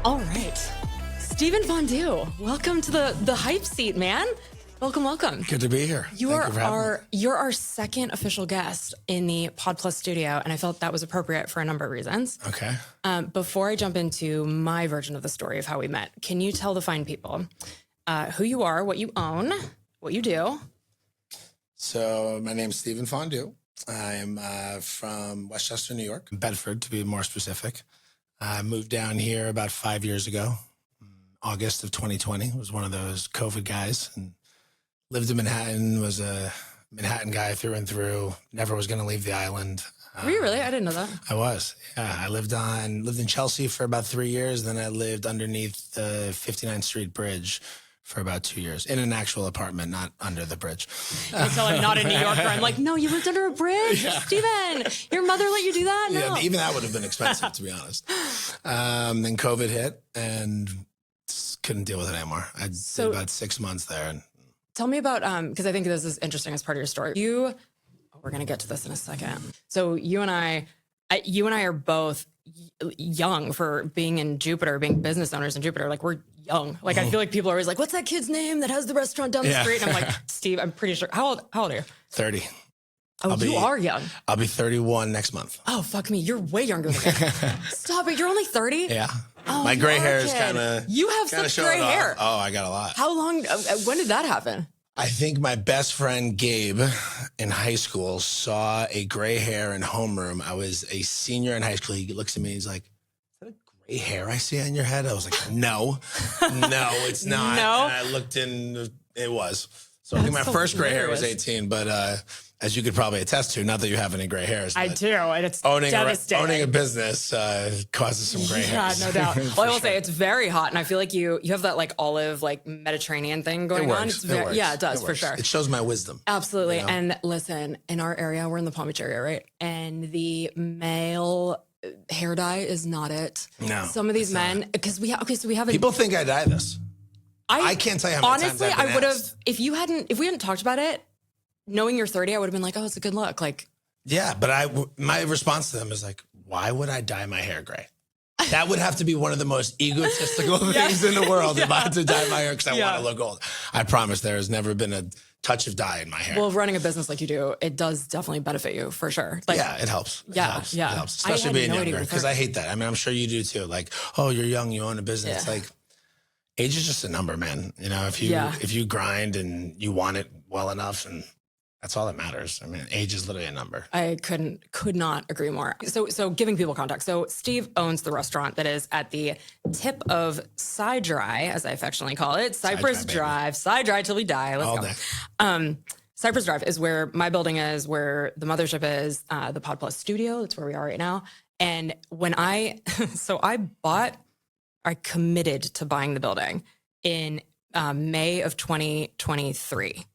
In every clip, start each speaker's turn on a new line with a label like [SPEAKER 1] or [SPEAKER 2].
[SPEAKER 1] All right. Steven Fondu, welcome to the hype seat, man. Welcome, welcome.
[SPEAKER 2] Good to be here.
[SPEAKER 1] You're our second official guest in the Pod Plus studio, and I felt that was appropriate for a number of reasons.
[SPEAKER 2] Okay.
[SPEAKER 1] Before I jump into my version of the story of how we met, can you tell the fine people who you are, what you own, what you do?
[SPEAKER 2] So my name's Steven Fondu. I'm from Westchester, New York, Bedford to be more specific. I moved down here about 5 years ago, August of 2020. Was one of those COVID guys and lived in Manhattan, was a Manhattan guy through and through, never was going to leave the island.
[SPEAKER 1] Were you really? I didn't know that.
[SPEAKER 2] I was, yeah. I lived in Chelsea for about 3 years. Then I lived underneath the 59th Street Bridge for about 2 years in an actual apartment, not under the bridge.
[SPEAKER 1] I tell I'm not a New Yorker. I'm like, no, you lived under a bridge? Yeah. Steven, your mother let you do that? No.
[SPEAKER 2] Yeah, even that would have been expensive, to be honest. Then COVID hit and couldn't deal with it anymore. I did about 6 months there. And
[SPEAKER 1] tell me about, because I think this is interesting as part of your story. We're going to get to this in a second. So you and I are both young for being in Jupiter, being business owners in Jupiter. Like, we're young. Like, I feel like people are always like, what's that kid's name that has the restaurant down the street? And I'm like, Steve, I'm pretty sure. How old are you?
[SPEAKER 2] 30.
[SPEAKER 1] Oh, you are young.
[SPEAKER 2] I'll be 31 next month.
[SPEAKER 1] Oh, fuck me. You're way younger than me. Stop it. You're only 30?
[SPEAKER 2] Yeah.
[SPEAKER 1] Oh,
[SPEAKER 2] my gray hair is kind of...
[SPEAKER 1] You have such gray hair.
[SPEAKER 2] Oh, I got a lot.
[SPEAKER 1] How long... when did that happen?
[SPEAKER 2] I think my best friend Gabe in high school saw a gray hair in homeroom. I was a senior in high school. He looks at me. He's like, "Is that a gray hair I see on your head?" I was like, no, it's not.
[SPEAKER 1] No?
[SPEAKER 2] And I looked in, it was. So I think my first gray hair was 18, but as you could probably attest to, not that you have any gray hairs.
[SPEAKER 1] I do, and it's
[SPEAKER 2] owning
[SPEAKER 1] devastating.
[SPEAKER 2] a business causes some gray hairs.
[SPEAKER 1] Yeah, no doubt. Well, I will say it's very hot, and I feel like you have that like olive, like Mediterranean thing going on.
[SPEAKER 2] It works.
[SPEAKER 1] Yeah, it does for sure.
[SPEAKER 2] It shows my wisdom.
[SPEAKER 1] Absolutely. You know? And listen, in our area, we're in the Palm Beach area, right? And the male hair dye is not it.
[SPEAKER 2] No.
[SPEAKER 1] Some of these men, because we have
[SPEAKER 2] people think I dye this. I can't tell you how many times I've been
[SPEAKER 1] I would have, if we hadn't talked about it, knowing you're 30, I would have been like, oh, it's a good look. Like,
[SPEAKER 2] yeah, but my response to them is like, why would I dye my hair gray? That would have to be one of the most egotistical things in the world if I had to dye my hair because I want to look old. I promise there has never been a touch of dye in my hair.
[SPEAKER 1] Well, running a business like you do, it does definitely benefit you for sure. Like,
[SPEAKER 2] yeah, it helps.
[SPEAKER 1] It helps,
[SPEAKER 2] especially being younger because I hate that. I mean, I'm sure you do too. Like, oh, you're young, you own a business. It's like, age is just a number, man. You know, if you grind and you want it well enough, and that's all that matters. I mean, age is literally a number.
[SPEAKER 1] I could not agree more. So giving people context. So Steve owns the restaurant that is at the tip of Cy Dri, as I affectionately call it, Cypress Drive. Cy Dri till we die. Let's go. Cypress Drive is where my building is, where the mothership is, the Pod Plus studio. That's where we are right now. And when I committed to buying the building in May of 2023.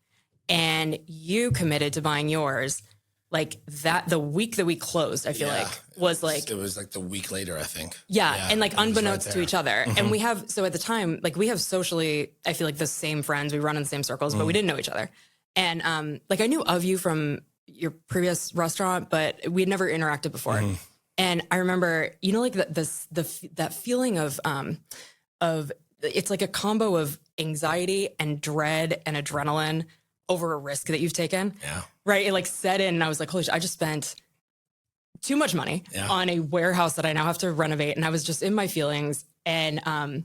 [SPEAKER 1] And you committed to buying yours like that the week that we closed, I feel like was like...
[SPEAKER 2] It was like the week later, I think.
[SPEAKER 1] Yeah, and like unbeknownst to each other. Mm-hmm. And we have, so at the time, like we have socially, I feel like the same friends, we run in the same circles, but we didn't know each other. And like I knew of you from your previous restaurant, but we'd never interacted before. Mm-hmm. And I remember, you know, like that feeling of it's like a combo of anxiety and dread and adrenaline over a risk that you've taken. Yeah. Right. It like set in and I was like, holy shit, I just spent too much money on a warehouse that I now have to renovate. And I was just in my feelings. And the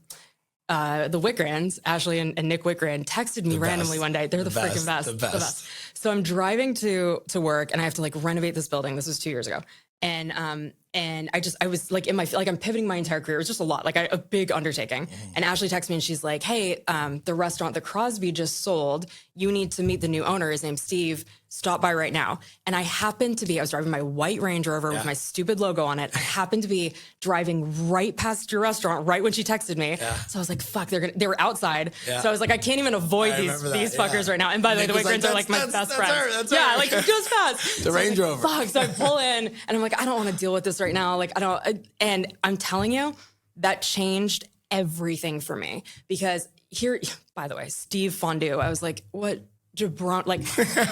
[SPEAKER 1] Wickrans, Ashley and Nick Wickran, texted me randomly one day. They're the freaking best. The best. So I'm driving to work and I have to like renovate this building. This was 2 years ago. And I was like I'm pivoting my entire career. It was just a lot, like a big undertaking. Mm. And Ashley texted me and she's like, hey, the restaurant that Crosby just sold, you need to meet the new owner. His name's Steve. Stop by right now. And I was driving my white Range Rover with my stupid logo on it. I happened to be driving right past your restaurant right when she texted me. Yeah. So I was like, fuck, they were outside. Yeah. So I was like, I can't even avoid these fuckers right now. And by the way, the Wickrans are like my best friends. Her.
[SPEAKER 2] Like
[SPEAKER 1] just fast.
[SPEAKER 2] The Range Rover.
[SPEAKER 1] Fuck. So I pull in and I'm like, I don't want to deal with this right now. Like and I'm telling you, that changed everything for me because here, by the way, Steve Fondu, I was like, what Jabron, like,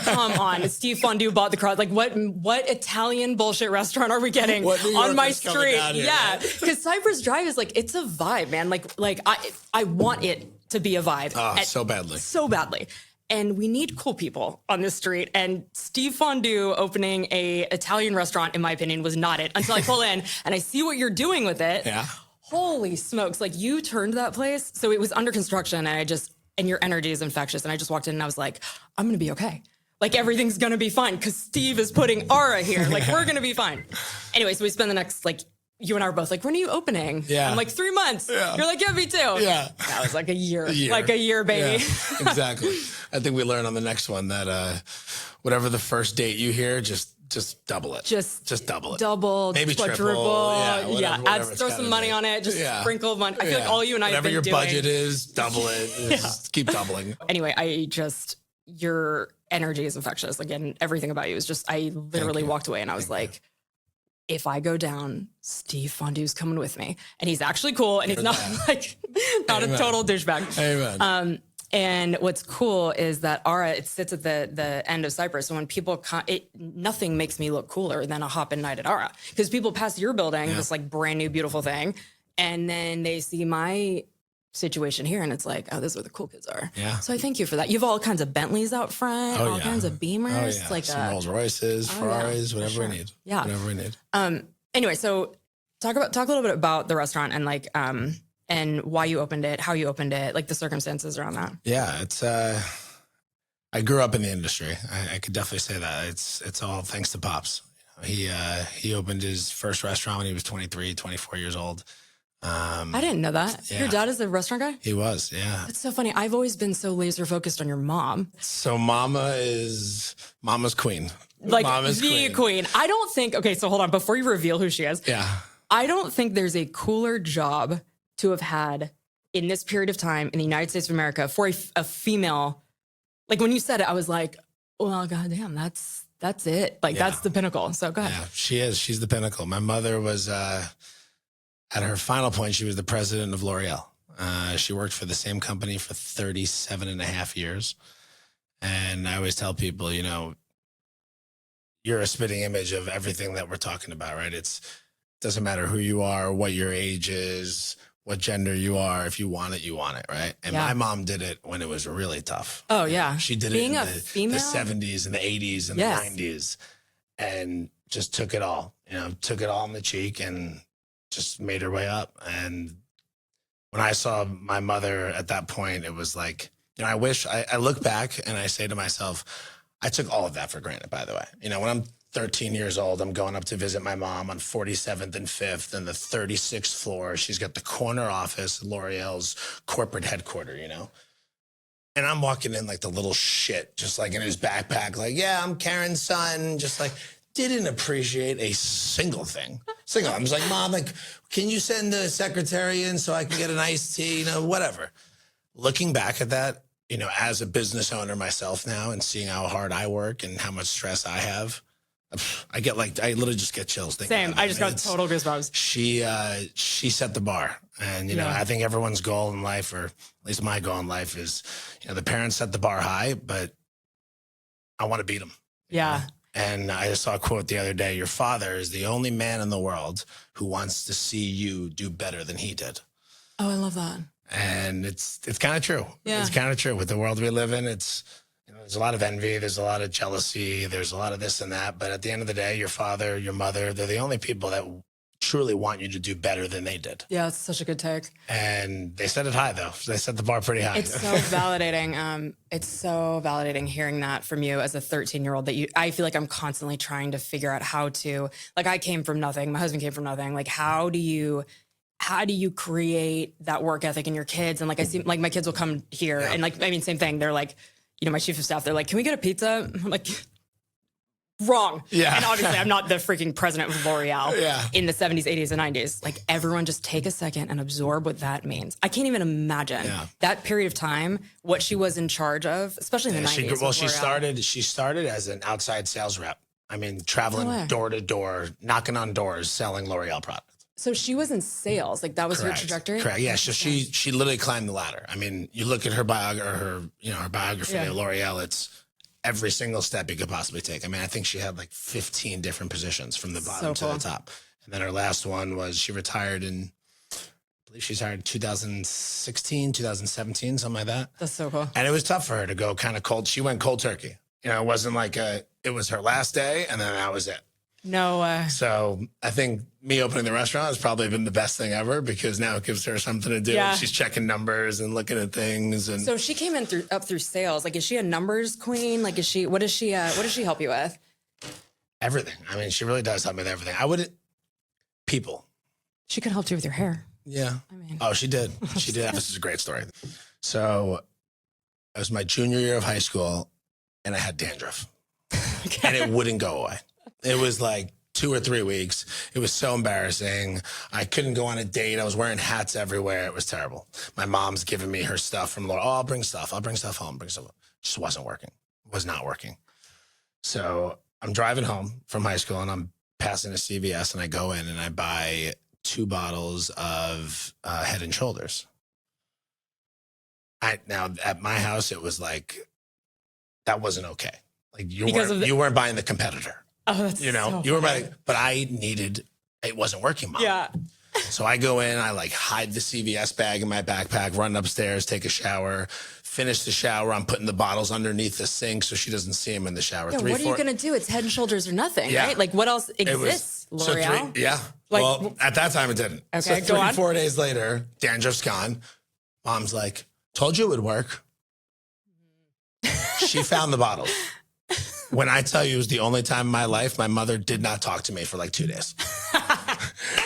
[SPEAKER 1] come on. Steve Fondu bought the crowd. Like, what Italian bullshit restaurant are we getting on my street? Yeah. Because Cypress Drive is like, it's a vibe, man. Like I want it to be a vibe.
[SPEAKER 2] Oh, so badly.
[SPEAKER 1] So badly. And we need cool people on this street. And Steve Fondu opening a Italian restaurant, in my opinion, was not it until I pull in and I see what you're doing with it.
[SPEAKER 2] Yeah.
[SPEAKER 1] Holy smokes. Like, you turned that place. So it was under construction, and your energy is infectious. And I just walked in and I was like, I'm going to be okay. Like, everything's going to be fine because Steve is putting Ara here. Like, we're going to be fine. Anyway, so we spend the next, like, you and I were both like, when are you opening?
[SPEAKER 2] Yeah.
[SPEAKER 1] I'm like, 3 months.
[SPEAKER 2] Yeah.
[SPEAKER 1] You're like, yeah, me too.
[SPEAKER 2] Yeah.
[SPEAKER 1] That was like a year. Like a year, baby.
[SPEAKER 2] Yeah, exactly. I think we learned on the next one that whatever the first date you hear, just double it. Just double it.
[SPEAKER 1] Double,
[SPEAKER 2] maybe
[SPEAKER 1] quadruple.
[SPEAKER 2] Triple.
[SPEAKER 1] Yeah. Throw some money on it. Just sprinkle money. I feel like all you and I have been doing.
[SPEAKER 2] Whatever your budget is, double it. Just keep doubling.
[SPEAKER 1] Anyway, your energy is infectious. Again, everything about you is just, I literally walked away and I was like, if I go down, Steve Fondu's coming with me. And he's actually cool. And he's not like, not a total douchebag.
[SPEAKER 2] Amen.
[SPEAKER 1] And what's cool is that Ara, it sits at the end of Cypress. So when people nothing makes me look cooler than a hop-in night at Ara. Because people pass your building, this like brand new, beautiful thing. And then they see my situation here and it's like, oh, this is where the cool kids are.
[SPEAKER 2] Yeah.
[SPEAKER 1] So I thank you for that. You have all kinds of Bentleys out front, all kinds of Beamers.
[SPEAKER 2] Like some Rolls Royces, Ferraris, whatever we need.
[SPEAKER 1] Yeah.
[SPEAKER 2] Whatever we need.
[SPEAKER 1] Anyway, so talk a little bit about the restaurant and like and why you opened it, how you opened it, like the circumstances around that.
[SPEAKER 2] Yeah, it's I grew up in the industry. I could definitely say that. It's all thanks to Pops. He opened his first restaurant when he was 23, 24 years old.
[SPEAKER 1] I didn't know that. Yeah. Your dad is a restaurant guy?
[SPEAKER 2] He was, yeah.
[SPEAKER 1] It's so funny. I've always been so laser focused on your mom.
[SPEAKER 2] So Mama's queen.
[SPEAKER 1] Like
[SPEAKER 2] Mama's
[SPEAKER 1] the queen. I don't think, okay, so hold on. Before you reveal who she is.
[SPEAKER 2] Yeah.
[SPEAKER 1] I don't think there's a cooler job to have had in this period of time in the United States of America for a female. Like when you said it, I was like, well, goddamn, that's it. Like that's the pinnacle. So go ahead.
[SPEAKER 2] Yeah, she is. She's the pinnacle. My mother was, at her final point, she was the president of L'Oreal. She worked for the same company for 37 and a half years. And I always tell people, you know, you're a spitting image of everything that we're talking about, right? It doesn't matter who you are, what your age is, what gender you are. If you want it, you want it, right? And my mom did it when it was really tough.
[SPEAKER 1] Oh, yeah.
[SPEAKER 2] She did
[SPEAKER 1] Being
[SPEAKER 2] it in
[SPEAKER 1] female?
[SPEAKER 2] the 70s and the 80s and the 90s and just took it all, took it all in the cheek and just made her way up. And when I saw my mother at that point, it was like, I wish I look back and I say to myself, I took all of that for granted, by the way. When I'm 13 years old, I'm going up to visit my mom on 47th and 5th and the 36th floor. She's got the corner office, L'Oreal's corporate headquarters, And I'm walking in like the little shit, just like in his backpack, like, yeah, I'm Karen's son, just like, didn't appreciate a single thing. I was like, Mom, like, can you send the secretary in so I can get an iced tea, whatever. Looking back at that, as a business owner myself now and seeing how hard I work and how much stress I have, I literally just get chills.
[SPEAKER 1] Same. I just got total goosebumps.
[SPEAKER 2] She set the bar. And, I think everyone's goal in life, or at least my goal in life is, the parents set the bar high, but I want to beat them.
[SPEAKER 1] Yeah.
[SPEAKER 2] And I just saw a quote the other day, your father is the only man in the world who wants to see you do better than he did.
[SPEAKER 1] Oh, I love that.
[SPEAKER 2] And it's kind of true.
[SPEAKER 1] Yeah.
[SPEAKER 2] It's kind of true. With the world we live in, there's a lot of envy, there's a lot of jealousy, there's a lot of this and that. But at the end of the day, your father, your mother, they're the only people that truly want you to do better than they did.
[SPEAKER 1] Yeah, it's such a good take.
[SPEAKER 2] And they set it high, though. They set the bar pretty high.
[SPEAKER 1] It's so validating. It's so validating hearing that from you as a 13-year-old that I feel like I'm constantly trying to figure out how to, like, I came from nothing. My husband came from nothing. Like, how do you create that work ethic in your kids? And like, I see, like, my kids will come here and like, I mean, same thing. They're like, my chief of staff, they're like, can we get a pizza? I'm like, wrong.
[SPEAKER 2] Yeah.
[SPEAKER 1] And obviously I'm not the freaking president of L'Oreal in the 70s, 80s, and 90s. Like, everyone just take a second and absorb what that means. I can't even imagine that period of time, what she was in charge of, especially in the 90s.
[SPEAKER 2] She started as an outside sales rep. I mean, traveling door to door, knocking on doors, selling L'Oreal products.
[SPEAKER 1] So she was in sales. Like that was her
[SPEAKER 2] Correct.
[SPEAKER 1] trajectory?
[SPEAKER 2] Correct. Yeah. So she literally climbed the ladder. I mean, you look at her her biography at L'Oreal, it's every single step you could possibly take. I mean, I think she had like 15 different positions from the bottom to the top. And then her last one was she retired in, I believe she's hired in 2016, 2017, something like that.
[SPEAKER 1] That's so cool.
[SPEAKER 2] And it was tough for her to go kind of cold. She went cold turkey. You know, it wasn't like it was her last day and then that was it.
[SPEAKER 1] No way.
[SPEAKER 2] So I think me opening the restaurant has probably been the best thing ever because now it gives her something to do.
[SPEAKER 1] Yeah.
[SPEAKER 2] She's checking numbers and looking at things. And
[SPEAKER 1] so she came in up through sales. Like, is she a numbers queen? Like, what does she help you with?
[SPEAKER 2] everything. I mean, she really does help me with everything. People.
[SPEAKER 1] She could help you with your hair.
[SPEAKER 2] Yeah.
[SPEAKER 1] I mean.
[SPEAKER 2] Oh, she did. She did. This is a great story. So it was my junior year of high school and I had dandruff and it wouldn't go away. It was like 2 or 3 weeks. It was so embarrassing. I couldn't go on a date. I was wearing hats everywhere. It was terrible. My mom's giving me her stuff from Laura. Oh, I'll bring stuff home. Just wasn't working. Was not working. So I'm driving home from high school and I'm passing a CVS and I go in and I buy 2 bottles of Head and Shoulders. Now at my house, it was like, that wasn't okay. Like you weren't buying the competitor.
[SPEAKER 1] Oh, that's
[SPEAKER 2] you know,
[SPEAKER 1] so
[SPEAKER 2] you were buying, but it wasn't working, Mom.
[SPEAKER 1] Yeah.
[SPEAKER 2] So I go in, I like hide the CVS bag in my backpack, run upstairs, take a shower, finish the shower. I'm putting the bottles underneath the sink so she doesn't see them in the shower.
[SPEAKER 1] Yeah, what are you going to do? It's Head and Shoulders or nothing, right? Like what else exists, L'Oreal?
[SPEAKER 2] Well, at that time it didn't.
[SPEAKER 1] Okay,
[SPEAKER 2] so 3-4 days later, dandruff's gone. Mom's like, told you it would work. She found the bottles. When I tell you it was the only time in my life, my mother did not talk to me for like 2 days.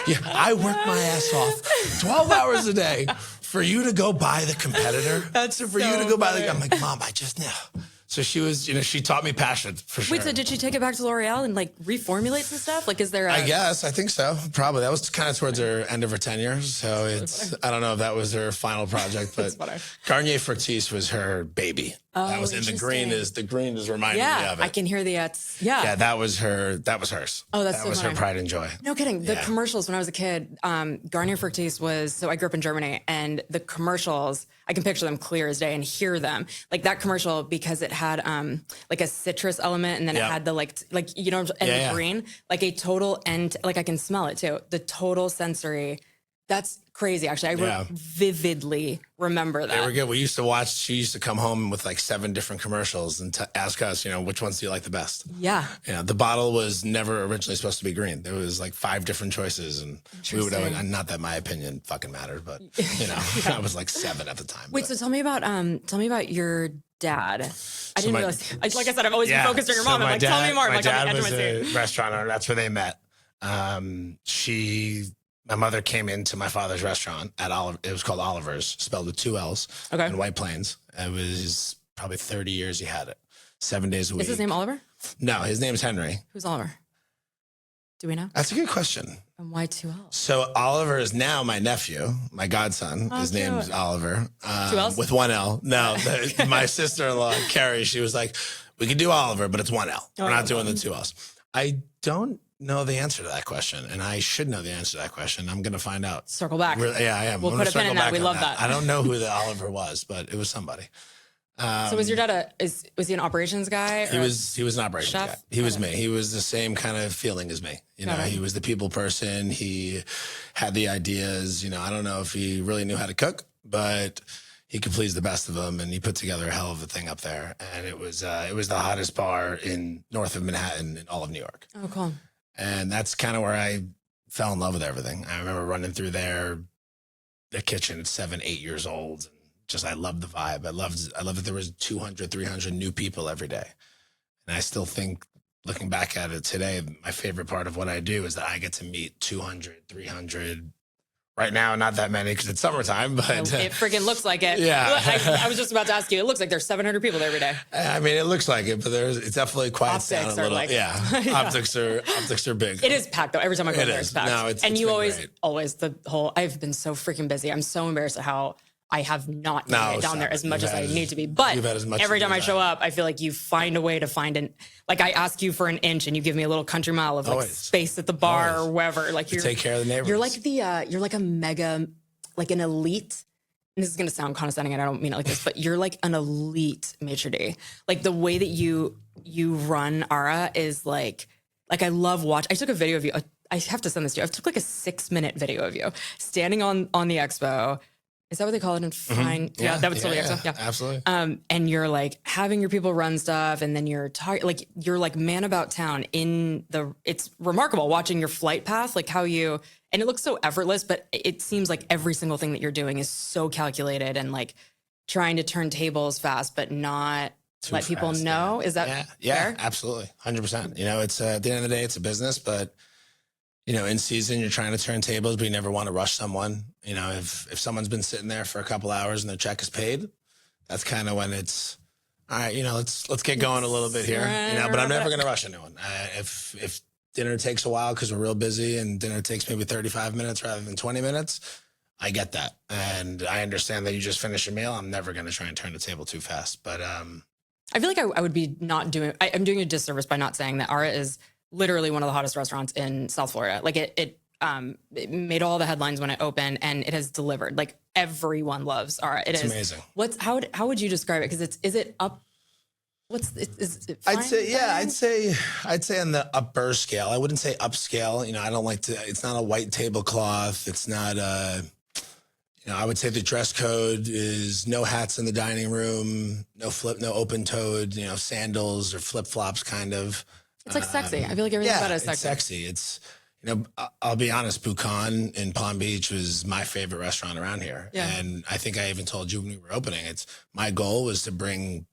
[SPEAKER 2] Yeah, I worked my ass off 12 hours a day for you to go buy the competitor. I'm like, Mom, I just know. So she was, she taught me passion for sure.
[SPEAKER 1] Wait, so did she take it back to L'Oreal and like reformulate some stuff? Like, is there
[SPEAKER 2] I guess, I think so. Probably. That was kind of towards her end of her tenure. So I don't know if that was her final project, but Garnier Fructis was her baby.
[SPEAKER 1] Oh,
[SPEAKER 2] that was in the green is reminding me of it.
[SPEAKER 1] I can hear the
[SPEAKER 2] Yeah, that was hers.
[SPEAKER 1] Oh, that's
[SPEAKER 2] that was her pride and joy.
[SPEAKER 1] No kidding. The commercials when I was a kid, Garnier Fructis was, so I grew up in Germany, and the commercials, I can picture them clear as day and hear them. Like that commercial, because it had like a citrus element, and then it had the the green, like a total like I can smell it too. The total sensory. That's crazy, actually. I vividly remember that.
[SPEAKER 2] They were good. She used to come home with like 7 different commercials and ask us, which ones do you like the best?
[SPEAKER 1] Yeah.
[SPEAKER 2] Yeah. The bottle was never originally supposed to be green. There was like 5 different choices, and we would have, not that my opinion fucking mattered, but I was like 7 at the time.
[SPEAKER 1] Wait, so tell me about your dad. I didn't realize, like I said, I've always been focused on your mom. I'm like, tell me more.
[SPEAKER 2] My dad was a restaurateur. That's where they met. My mother came into my father's restaurant at it was called Oliver's, spelled with 2 L's, in White Plains. It was probably 30 years he had it, 7 days a week.
[SPEAKER 1] Is his name Oliver?
[SPEAKER 2] No, his name's Henry.
[SPEAKER 1] Who's Oliver? Do we know?
[SPEAKER 2] That's a good question.
[SPEAKER 1] And why 2 L's?
[SPEAKER 2] So Oliver is now my nephew, my godson. His name's Oliver.
[SPEAKER 1] 2 L's?
[SPEAKER 2] With 1 L. No, my sister-in-law, Carrie, she was like, we could do Oliver, but it's 1 L. We're not doing the 2 L's. I don't know the answer to that question, and I should know the answer to that question. I'm going to find out.
[SPEAKER 1] Circle back.
[SPEAKER 2] Yeah, I am.
[SPEAKER 1] We'll put a pin in that. We love that.
[SPEAKER 2] I don't know who the Oliver was, but it was somebody.
[SPEAKER 1] So was your dad was he an operations guy?
[SPEAKER 2] He was an operations
[SPEAKER 1] chef?
[SPEAKER 2] guy. He was me. He was the same kind of feeling as me. He was the people person. He had the ideas. I don't know if he really knew how to cook, but he could please the best of them, and he put together a hell of a thing up there. And it was the hottest bar in north of Manhattan in all of New York.
[SPEAKER 1] Oh, cool.
[SPEAKER 2] And that's kind of where I fell in love with everything. I remember running through the kitchen at 7, 8 years old. I loved the vibe. I loved that there was 200, 300 new people every day. And I still think, looking back at it today, my favorite part of what I do is that I get to meet 200, 300. Right now, not that many because it's summertime, but
[SPEAKER 1] it freaking looks like it.
[SPEAKER 2] Yeah.
[SPEAKER 1] I was just about to ask you. It looks like there's 700 people there every day.
[SPEAKER 2] I mean, it looks like it, but it's definitely quiet down a little. Optics are big.
[SPEAKER 1] It is packed though. Every time I go there, it's packed.
[SPEAKER 2] No,
[SPEAKER 1] and you always the whole. I've been so freaking busy. I'm so embarrassed at how I have not
[SPEAKER 2] No,
[SPEAKER 1] made it down
[SPEAKER 2] stop
[SPEAKER 1] there
[SPEAKER 2] it.
[SPEAKER 1] as much
[SPEAKER 2] You've
[SPEAKER 1] as I
[SPEAKER 2] had
[SPEAKER 1] need to be. But
[SPEAKER 2] you've had as much
[SPEAKER 1] every
[SPEAKER 2] to do
[SPEAKER 1] time I
[SPEAKER 2] as
[SPEAKER 1] show
[SPEAKER 2] I have.
[SPEAKER 1] up, I feel like you find a way to find like I ask you for an inch and you give me a little country mile of like
[SPEAKER 2] Always.
[SPEAKER 1] space at the bar
[SPEAKER 2] Always.
[SPEAKER 1] or wherever. Like
[SPEAKER 2] You take care of the neighbors.
[SPEAKER 1] You're like you're like a mega, like an elite. And this is going to sound condescending and I don't mean it like this, but you're like an elite maitre d'. Like the way that you run Ara is like I love I took a video of you. I have to send this to you. I took like a 6-minute video of you standing on the expo. Is that what they call it in fine?
[SPEAKER 2] Mm-hmm.
[SPEAKER 1] Yeah, that would still be expo. Yeah,
[SPEAKER 2] absolutely.
[SPEAKER 1] And you're like having your people run stuff, and then you're you're like man about town it's remarkable watching your flight path, like how you, and it looks so effortless, but it seems like every single thing that you're doing is so calculated and like trying to turn tables fast, but not
[SPEAKER 2] Too
[SPEAKER 1] let people
[SPEAKER 2] fast,
[SPEAKER 1] know.
[SPEAKER 2] yeah.
[SPEAKER 1] Is that
[SPEAKER 2] Yeah,
[SPEAKER 1] fair?
[SPEAKER 2] absolutely. 100%. You know, it's at the end of the day, it's a business, but you know, in season, you're trying to turn tables, but you never want to rush someone. You know, if someone's been sitting there for a couple hours and their check is paid, that's kind of when it's, all right, you know, let's get going a little bit here. You know, but I'm never going to rush anyone. If dinner takes a while because we're real busy and dinner takes maybe 35 minutes rather than 20 minutes, I get that. And I understand that you just finished your meal. I'm never going to try and turn the table too fast. But
[SPEAKER 1] I feel like I would be not doing. I'm doing a disservice by not saying that Ara is literally one of the hottest restaurants in South Florida. Like it made all the headlines when it opened, and it has delivered. Like everyone loves Ara. It's
[SPEAKER 2] amazing.
[SPEAKER 1] How would you describe it? Because is it up? Is it fine?
[SPEAKER 2] I'd say on the upper scale. I wouldn't say upscale. You know, I don't like to. It's not a white tablecloth. It's not you know, I would say the dress code is no hats in the dining room, no open toed, you know, sandals or flip flops, kind of.
[SPEAKER 1] It's like sexy. I feel like everything about it is sexy.
[SPEAKER 2] It's sexy. It's, you know, I'll be honest, Buchan in Palm Beach was my favorite restaurant around here.
[SPEAKER 1] Yeah.
[SPEAKER 2] And I think I even told you when we were opening, my goal was to bring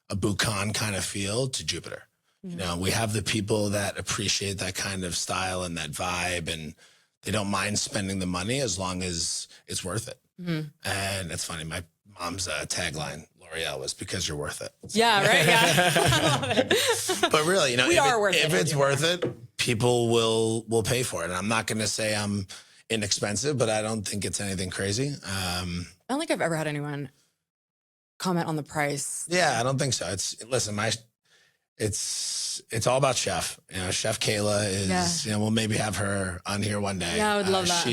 [SPEAKER 2] a Buchan kind of feel to Jupiter. Mm-hmm. You know, we have the people that appreciate that kind of style and that vibe, and they don't mind spending the money as long as it's worth it. Mm-hmm. And it's funny, my mom's tagline, L'Oreal, was because you're worth it. So.
[SPEAKER 1] Yeah, right. Yeah. I love it.
[SPEAKER 2] But really, you know, if it's worth
[SPEAKER 1] it,
[SPEAKER 2] people will pay for it. And I'm not going to say I'm inexpensive, but I don't think it's anything crazy.
[SPEAKER 1] I don't think I've ever had anyone comment on the price.
[SPEAKER 2] Yeah, I don't think so. It's all about Chef. You know, Chef Kayla is. You know, we'll maybe have her on here one day.
[SPEAKER 1] Yeah, I would love that.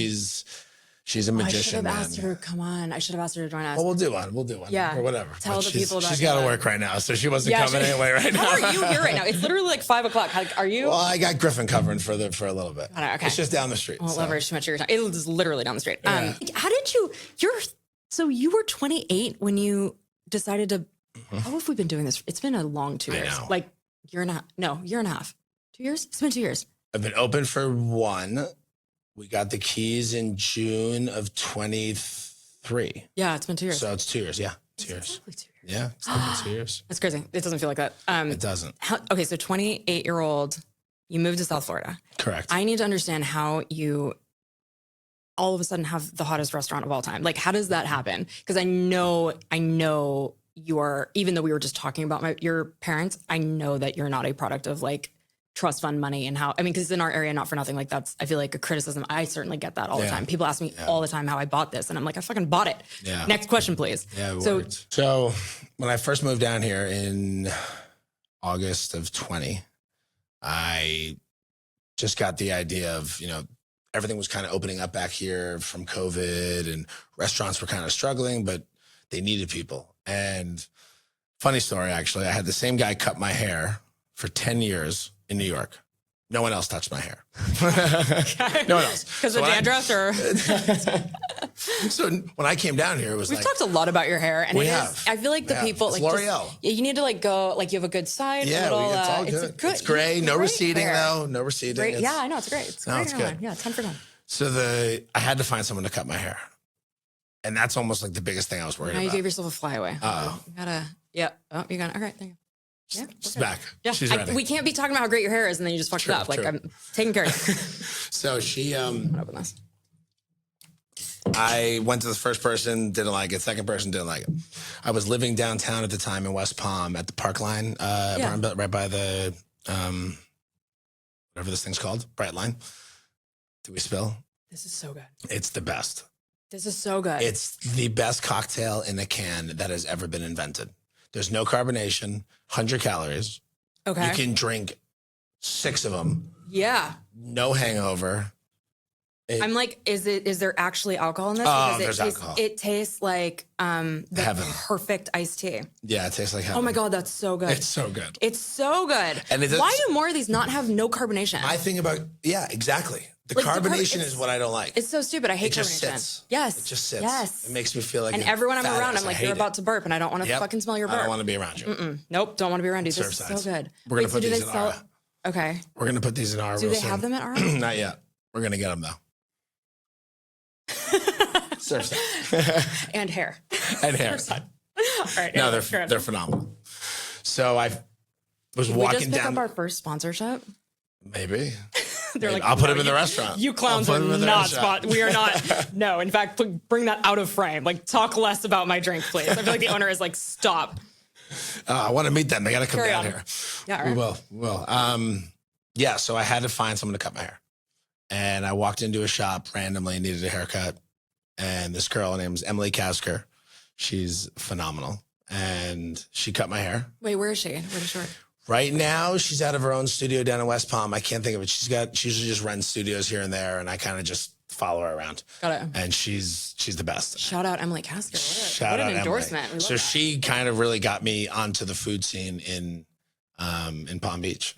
[SPEAKER 2] She's a magician.
[SPEAKER 1] I should have asked her to come on. I should have asked her to join us.
[SPEAKER 2] Well, we'll do one. Yeah. Or whatever.
[SPEAKER 1] Tell the people that
[SPEAKER 2] she's got to work right now, so she wasn't coming anyway right now.
[SPEAKER 1] How are you here right now? It's literally like 5 o'clock. Are you?
[SPEAKER 2] Well, I got Griffin covering for a little bit.
[SPEAKER 1] Okay.
[SPEAKER 2] It's just down the street.
[SPEAKER 1] I won't leverage too much of your time. It is literally down the street.
[SPEAKER 2] Yeah.
[SPEAKER 1] How did so you were 28 when you decided to, how have we been doing this? It's been a long 2 years.
[SPEAKER 2] I know.
[SPEAKER 1] Like year and a half. 2 years? It's been 2 years.
[SPEAKER 2] I've been open for 1. We got the keys in June of 23.
[SPEAKER 1] Yeah, it's been 2 years.
[SPEAKER 2] So it's 2 years. Yeah, 2 years.
[SPEAKER 1] Exactly 2 years.
[SPEAKER 2] Yeah, it's been 2 years.
[SPEAKER 1] That's crazy. It doesn't feel like that.
[SPEAKER 2] It doesn't.
[SPEAKER 1] Okay, so 28-year-old, you moved to South Florida.
[SPEAKER 2] Correct.
[SPEAKER 1] I need to understand how you all of a sudden have the hottest restaurant of all time. Like, how does that happen? Because I know you are, even though we were just talking about your parents, I know that you're not a product of like trust fund money and how, I mean, because in our area, not for nothing, like that's, I feel like a criticism. I certainly get that all the time. People ask me all the time how I bought this. And I'm like, I fucking bought it. Yeah. Next question, please.
[SPEAKER 2] Yeah. So when I first moved down here in August of 20, I just got the idea of, you know, everything was kind of opening up back here from COVID and restaurants were kind of struggling, but they needed people. And funny story, actually, I had the same guy cut my hair for 10 years in New York. No one else touched my hair. No one else.
[SPEAKER 1] Because of dandruff or?
[SPEAKER 2] So when I came down here, it was
[SPEAKER 1] We've talked a lot about your hair. And I feel like the people,
[SPEAKER 2] it's
[SPEAKER 1] like
[SPEAKER 2] L'Oreal.
[SPEAKER 1] You need to like go, like you have a good side.
[SPEAKER 2] Yeah, it's all good. It's gray. No receding though. No receding.
[SPEAKER 1] Great. Yeah, I know. It's great. It's great.
[SPEAKER 2] It's good.
[SPEAKER 1] Yeah, 10 for 10.
[SPEAKER 2] So I had to find someone to cut my hair. And that's almost like the biggest thing I was worried about.
[SPEAKER 1] Now you gave yourself a flyaway.
[SPEAKER 2] Oh.
[SPEAKER 1] You gotta, Oh, you got it. All right, there you go. Yeah,
[SPEAKER 2] she's back.
[SPEAKER 1] Yeah,
[SPEAKER 2] she's ready.
[SPEAKER 1] We can't be talking about how great your hair is and then you just fucked it up. Like I'm taking care of it.
[SPEAKER 2] So she,
[SPEAKER 1] open this.
[SPEAKER 2] I went to the first person, didn't like it. Second person, didn't like it. I was living downtown at the time in West Palm at the Park Line, right by the, whatever this thing's called, Bright Line. Did we spill?
[SPEAKER 1] This is so good.
[SPEAKER 2] It's the best.
[SPEAKER 1] This is so good.
[SPEAKER 2] It's the best cocktail in a can that has ever been invented. There's no carbonation, 100 calories.
[SPEAKER 1] Okay.
[SPEAKER 2] You can drink 6 of them.
[SPEAKER 1] Yeah.
[SPEAKER 2] No hangover.
[SPEAKER 1] I'm like, is there actually alcohol in this?
[SPEAKER 2] Oh,
[SPEAKER 1] Because
[SPEAKER 2] there's alcohol.
[SPEAKER 1] It tastes like the
[SPEAKER 2] Heaven.
[SPEAKER 1] perfect iced tea.
[SPEAKER 2] Yeah, it tastes like heaven.
[SPEAKER 1] Oh my God, that's so good.
[SPEAKER 2] It's so good.
[SPEAKER 1] It's so good.
[SPEAKER 2] And
[SPEAKER 1] why do more of these not have no carbonation?
[SPEAKER 2] I think about, yeah, exactly. The carbonation is what I don't like.
[SPEAKER 1] It's so stupid. I hate
[SPEAKER 2] it just
[SPEAKER 1] carbonation.
[SPEAKER 2] sits.
[SPEAKER 1] Yes.
[SPEAKER 2] It just sits.
[SPEAKER 1] Yes.
[SPEAKER 2] It makes me feel like
[SPEAKER 1] and everyone I'm around, I'm like, you're about to burp and I don't want to fucking smell your burp.
[SPEAKER 2] I don't want to be around you.
[SPEAKER 1] Nope, don't want to be around you. This is
[SPEAKER 2] Surf
[SPEAKER 1] so good.
[SPEAKER 2] We're going to put these in Ara.
[SPEAKER 1] Okay.
[SPEAKER 2] We're going to put these in Ara.
[SPEAKER 1] Do they have them at Ara?
[SPEAKER 2] Not yet. We're going to get them though. Surf side.
[SPEAKER 1] And hair.
[SPEAKER 2] And hair.
[SPEAKER 1] All right.
[SPEAKER 2] No, they're phenomenal. So I was walking
[SPEAKER 1] we just pick
[SPEAKER 2] down.
[SPEAKER 1] up our first sponsorship.
[SPEAKER 2] Maybe.
[SPEAKER 1] They're like,
[SPEAKER 2] I'll put them in the restaurant.
[SPEAKER 1] You clowns are not spot. We are not. No, in fact, bring that out of frame. Like, talk less about my drink, please. I feel like the owner is like, stop.
[SPEAKER 2] I want to meet them. They got to come
[SPEAKER 1] Carry
[SPEAKER 2] down
[SPEAKER 1] on.
[SPEAKER 2] here.
[SPEAKER 1] Yeah, all right.
[SPEAKER 2] We will. Yeah, so I had to find someone to cut my hair. And I walked into a shop randomly, needed a haircut. And this girl, her name is Emily Kasker. She's phenomenal. And she cut my hair.
[SPEAKER 1] Wait, where is she? Where does she work?
[SPEAKER 2] Right now, she's out of her own studio down in West Palm. I can't think of it. She usually just runs studios here and there, and I kind of just follow her around.
[SPEAKER 1] Got it.
[SPEAKER 2] And she's the best.
[SPEAKER 1] Shout out Emily Kasker.
[SPEAKER 2] Shout
[SPEAKER 1] what
[SPEAKER 2] out
[SPEAKER 1] an endorsement.
[SPEAKER 2] Emily.
[SPEAKER 1] We love
[SPEAKER 2] so
[SPEAKER 1] that.
[SPEAKER 2] she kind of really got me onto the food scene in Palm Beach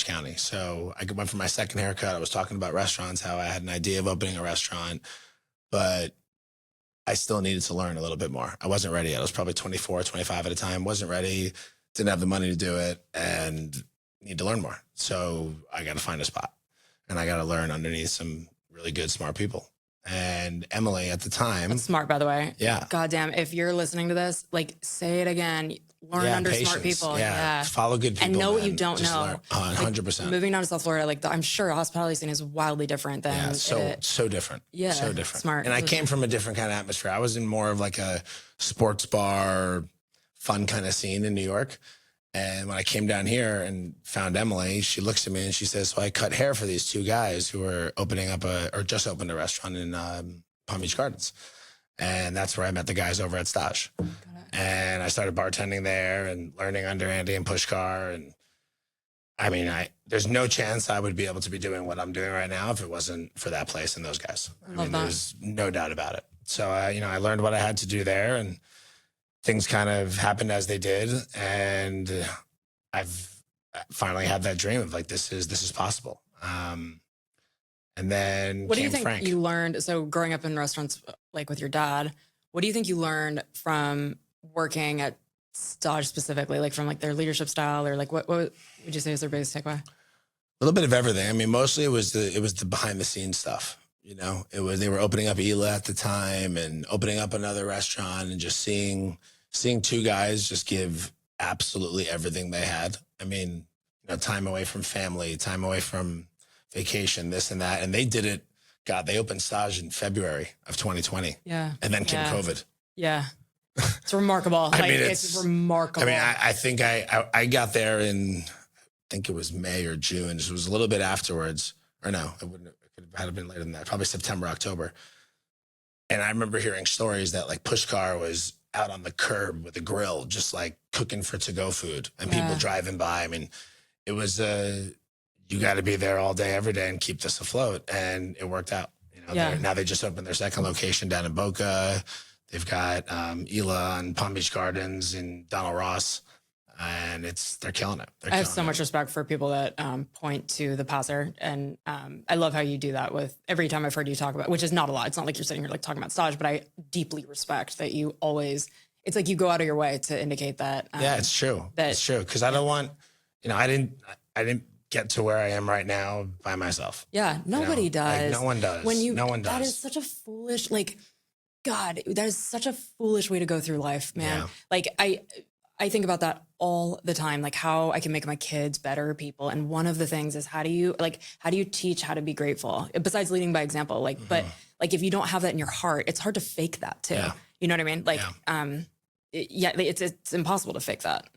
[SPEAKER 2] County. So I went for my second haircut. I was talking about restaurants, how I had an idea of opening a restaurant, but I still needed to learn a little bit more. I wasn't ready yet. I was probably 24, 25 at a time. Wasn't ready. Didn't have the money to do it and need to learn more. So I got to find a spot and I got to learn underneath some really good, smart people. And Emily at the time.
[SPEAKER 1] That's smart, by the way.
[SPEAKER 2] Yeah.
[SPEAKER 1] Goddamn. If you're listening to this, like, say it again. Learn under
[SPEAKER 2] patience.
[SPEAKER 1] smart people. Yeah.
[SPEAKER 2] Follow good people.
[SPEAKER 1] And know what
[SPEAKER 2] man.
[SPEAKER 1] you don't
[SPEAKER 2] Just
[SPEAKER 1] know.
[SPEAKER 2] learn. 100%.
[SPEAKER 1] Moving down to South Florida, like, I'm sure hospitality scene is wildly different than.
[SPEAKER 2] Yeah, so different.
[SPEAKER 1] Yeah,
[SPEAKER 2] so different.
[SPEAKER 1] smart.
[SPEAKER 2] And I came from a different kind of atmosphere. I was in more of like a sports bar, fun kind of scene in New York. And when I came down here and found Emily, she looks at me and she says, "So I cut hair for these 2 guys who were just opened a restaurant in Palm Beach Gardens." And that's where I met the guys over at Stage. And I started bartending there and learning under Andy and Pushkar. And I mean, there's no chance I would be able to be doing what I'm doing right now if it wasn't for that place and those guys. I mean, there's no doubt about it. So, I learned what I had to do there and things kind of happened as they did. And I've finally had that dream of like, this is possible. And then
[SPEAKER 1] what do you think
[SPEAKER 2] Frank.
[SPEAKER 1] you learned? So growing up in restaurants, like with your dad, what do you think you learned from working at Stage specifically, like from like their leadership style, or like what would you say is their biggest takeaway?
[SPEAKER 2] A little bit of everything. I mean, mostly it was the behind the scenes stuff. They were opening up Ela at the time and opening up another restaurant and just seeing 2 guys just give absolutely everything they had. I mean, time away from family, time away from vacation, this and that. And they did it. God, they opened Stage in February of 2020.
[SPEAKER 1] Yeah.
[SPEAKER 2] And then came COVID.
[SPEAKER 1] Yeah. It's remarkable.
[SPEAKER 2] I mean,
[SPEAKER 1] it's remarkable.
[SPEAKER 2] I mean, I think I got there in, I think it was May or June. It was a little bit afterwards. Or no, it could have been later than that. Probably September, October. And I remember hearing stories that like Pushkar was out on the curb with a grill, just like cooking for to-go food and people driving by. I mean, it was you got to be there all day, every day and keep this afloat. And it worked out. Now they just opened their second location down in Boca. They've got Ela and Palm Beach Gardens and Donald Ross. And they're killing it.
[SPEAKER 1] I have so much respect for people that point to the passer. And I love how you do that with every time I've heard you talk about, which is not a lot. It's not like you're sitting here like talking about Stage, but I deeply respect that you always, it's like you go out of your way to indicate that.
[SPEAKER 2] Yeah, it's true. It's true. Cause I don't want, I didn't get to where I am right now by myself.
[SPEAKER 1] Yeah. Nobody does.
[SPEAKER 2] Like, no one does. No one does.
[SPEAKER 1] That is such a foolish, God, that is such a foolish way to go through life, man.
[SPEAKER 2] Yeah.
[SPEAKER 1] Like I think about that all the time, like how I can make my kids better people. And one of the things is how do you teach how to be grateful besides leading by example? But like, if you don't have that in your heart, it's hard to fake that too. Yeah. You know what I mean? Like, it's impossible to fake that.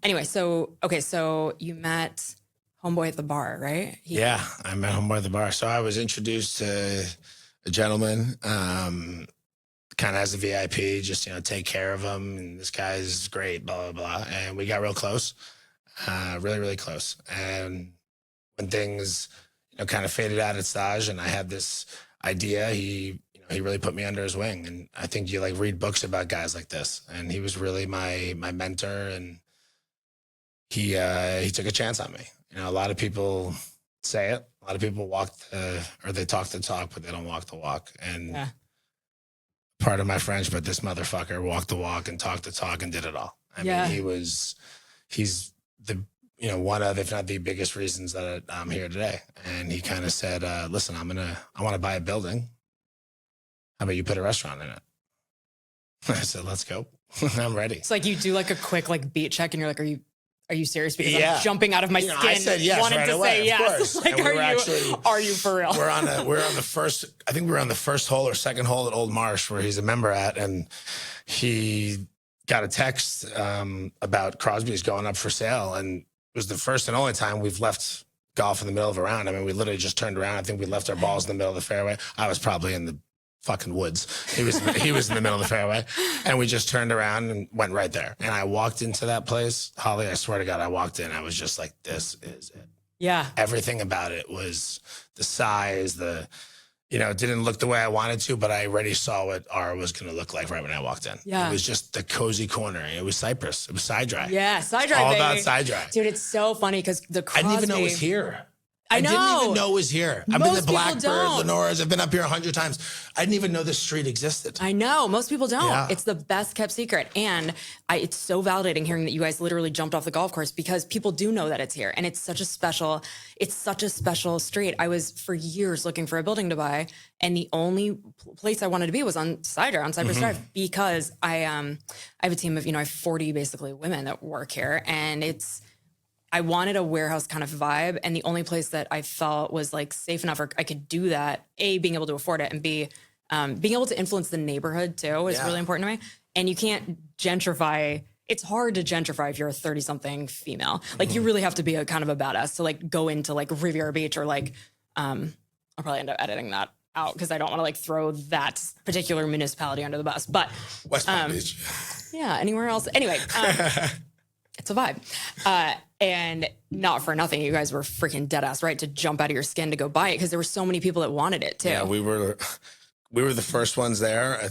[SPEAKER 1] Anyway, so you met Homeboy at the bar, right?
[SPEAKER 2] I met Homeboy at the bar. So I was introduced to a gentleman, kind of has a VIP, just, take care of him. And this guy's great, blah, blah, blah. And we got real close, really, really close. And when things, kind of faded out at stage and I had this idea, he really put me under his wing. And I think you read books about guys like this. And he was really my mentor, and he took a chance on me. A lot of people say it. A lot of people they talk the talk, but they don't walk the walk. And part of my French, but this motherfucker walked the walk and talked the talk and did it all. I mean, he's the, one of, if not the biggest reasons that I'm here today. And he kind of said, listen, I want to buy a building. How about you put a restaurant in it? I said, let's go. I'm ready.
[SPEAKER 1] It's like you do a quick beat check and you're like, are you serious? Because I'm jumping out of my skin.
[SPEAKER 2] I said yes
[SPEAKER 1] wanting
[SPEAKER 2] right
[SPEAKER 1] to
[SPEAKER 2] away,
[SPEAKER 1] say yes. Are you for real?
[SPEAKER 2] We're on the first, I think we were on the first hole or second hole at Old Marsh where he's a member at, and he got a text about Crosby's going up for sale, and it was the first and only time we've left golf in the middle of a round. I mean, we literally just turned around. I think we left our balls in the middle of the fairway. I was probably in the fucking woods. He was in the middle of the fairway, and we just turned around and went right there. And I walked into that place, Holly, I swear to God, I walked in. I was just like, this is it.
[SPEAKER 1] Yeah.
[SPEAKER 2] Everything about it was the size, it didn't look the way I wanted to, but I already saw what Ara was going to look like right when I walked in.
[SPEAKER 1] Yeah.
[SPEAKER 2] It was just the cozy corner. It was Cypress. It was Cy Dri.
[SPEAKER 1] Yeah, Cy Dri,
[SPEAKER 2] all
[SPEAKER 1] baby.
[SPEAKER 2] about Cy Dri.
[SPEAKER 1] Dude, it's so funny because the Crosby...
[SPEAKER 2] I didn't even know it was here.
[SPEAKER 1] I know.
[SPEAKER 2] didn't even know it was here. I've been to Blackbird,
[SPEAKER 1] don't.
[SPEAKER 2] Lenore's. I've been up here 100 times. I didn't even know this street existed.
[SPEAKER 1] I know. Most people don't.
[SPEAKER 2] Yeah.
[SPEAKER 1] It's the best kept secret. And it's so validating hearing that you guys literally jumped off the golf course, because people do know that it's here. And it's such a special street. I was for years looking for a building to buy. And the only place I wanted to be was on Cypress Drive, because I have a team of, I have 40 basically women that work here. And I wanted a warehouse kind of vibe, and the only place that I felt was safe enough, or I could do that, A, being able to afford it, and B, being able to influence the neighborhood too is really important to me. And you can't gentrify. It's hard to gentrify if you're a 30-something female. You really have to be a kind of a badass to go into Riviera Beach, or I'll probably end up editing that out because I don't want to throw that particular municipality under the bus. But
[SPEAKER 2] West Palm Beach.
[SPEAKER 1] Yeah, anywhere else. Anyway. It's a vibe. And not for nothing, you guys were freaking dead ass right to jump out of your skin to go buy it, because there were so many people that wanted it too.
[SPEAKER 2] Yeah, we were the first ones there. I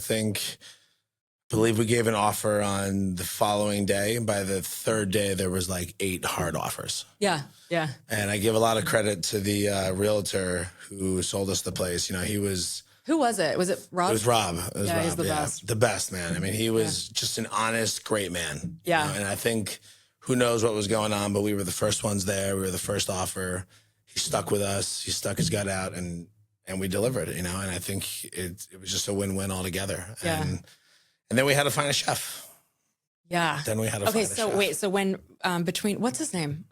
[SPEAKER 2] believe we gave an offer on the following day, and by the third day there was 8 hard offers.
[SPEAKER 1] Yeah, yeah.
[SPEAKER 2] And I give a lot of credit to the realtor who sold us the place. He was...
[SPEAKER 1] Who was it? Was it Rob?
[SPEAKER 2] It was Rob. Rob.
[SPEAKER 1] He's the best.
[SPEAKER 2] The best, man. I mean, he was just an honest, great man.
[SPEAKER 1] Yeah.
[SPEAKER 2] And I think, who knows what was going on, but we were the first ones there. We were the first offer. He stuck with us. He stuck his gut out, and we delivered, and I think it was just a win-win altogether.
[SPEAKER 1] Yeah.
[SPEAKER 2] And then we had to find a chef.
[SPEAKER 1] Yeah.
[SPEAKER 2] Then we had to find a chef.
[SPEAKER 1] Okay, so wait. So when, between, what's his name?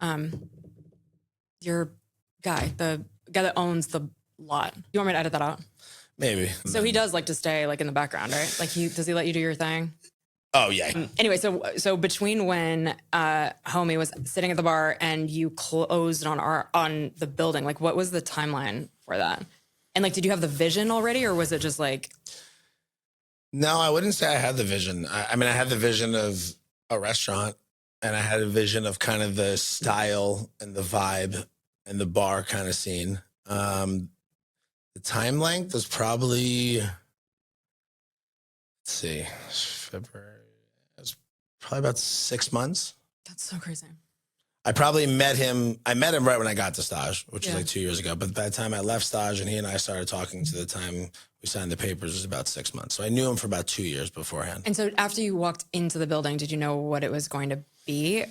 [SPEAKER 1] Your guy, the guy that owns the lot. You want me to edit that out?
[SPEAKER 2] Maybe.
[SPEAKER 1] So he does like to stay in the background, right? Does he let you do your thing?
[SPEAKER 2] Oh yeah.
[SPEAKER 1] Anyway, so between when homie was sitting at the bar and you closed on the building, what was the timeline for that? And did you have the vision already, or was it just
[SPEAKER 2] No, I wouldn't say I had the vision. I mean, I had the vision of a restaurant, and I had a vision of kind of the style and the vibe and the bar kind of scene. The time length was probably, let's see, February. It was probably about 6 months.
[SPEAKER 1] That's so crazy.
[SPEAKER 2] I probably met him. I met him right when I got to stage, which was 2 years ago. But by the time I left stage and he and I started talking to the time we signed the papers, it was about 6 months. So I knew him for about 2 years beforehand.
[SPEAKER 1] And so after you walked into the building, did you know what it was going to be?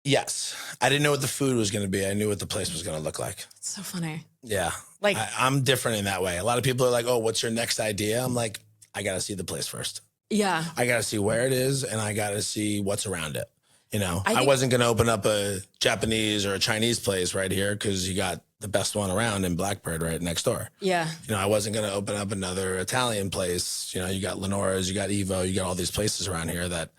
[SPEAKER 2] Yes. I didn't know what the food was going to be. I knew what the place was going to look like.
[SPEAKER 1] It's so funny.
[SPEAKER 2] Yeah. I'm different in that way. A lot of people are like, oh, what's your next idea? I'm like, I got to see the place first.
[SPEAKER 1] Yeah.
[SPEAKER 2] I got to see where it is, and I got to see what's around it. I wasn't going to open up a Japanese or a Chinese place right here because you got the best one around in Blackbird right next door.
[SPEAKER 1] Yeah.
[SPEAKER 2] I wasn't going to open up another Italian place. You got Lenore's, you got Evo, you got all these places around here that,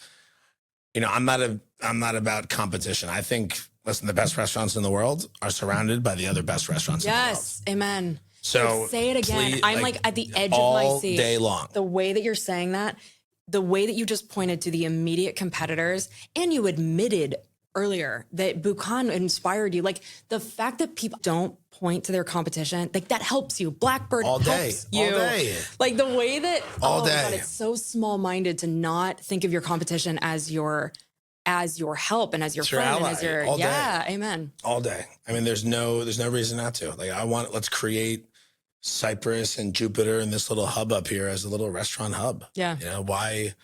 [SPEAKER 2] I'm not about competition. I think, listen, the best restaurants in the world are surrounded by the other best restaurants in the world.
[SPEAKER 1] Yes. Amen.
[SPEAKER 2] So
[SPEAKER 1] say it again.
[SPEAKER 2] please,
[SPEAKER 1] I'm like at the edge of my
[SPEAKER 2] all
[SPEAKER 1] seat.
[SPEAKER 2] day long.
[SPEAKER 1] The way that you're saying that, the way that you just pointed to the immediate competitors, and you admitted earlier that Buchan inspired you. Like the fact that people don't point to their competition, like that helps you. Blackbird
[SPEAKER 2] All day.
[SPEAKER 1] helps you.
[SPEAKER 2] All day.
[SPEAKER 1] Like the way that
[SPEAKER 2] All day.
[SPEAKER 1] God, it's so small-minded to not think of your competition as your help and as your friend
[SPEAKER 2] ally.
[SPEAKER 1] and as your
[SPEAKER 2] All day.
[SPEAKER 1] Amen.
[SPEAKER 2] All day. I mean, there's no reason not to. Like let's create Cypress and Jupiter and this little hub up here as a little restaurant hub.
[SPEAKER 1] Yeah.
[SPEAKER 2] You know, why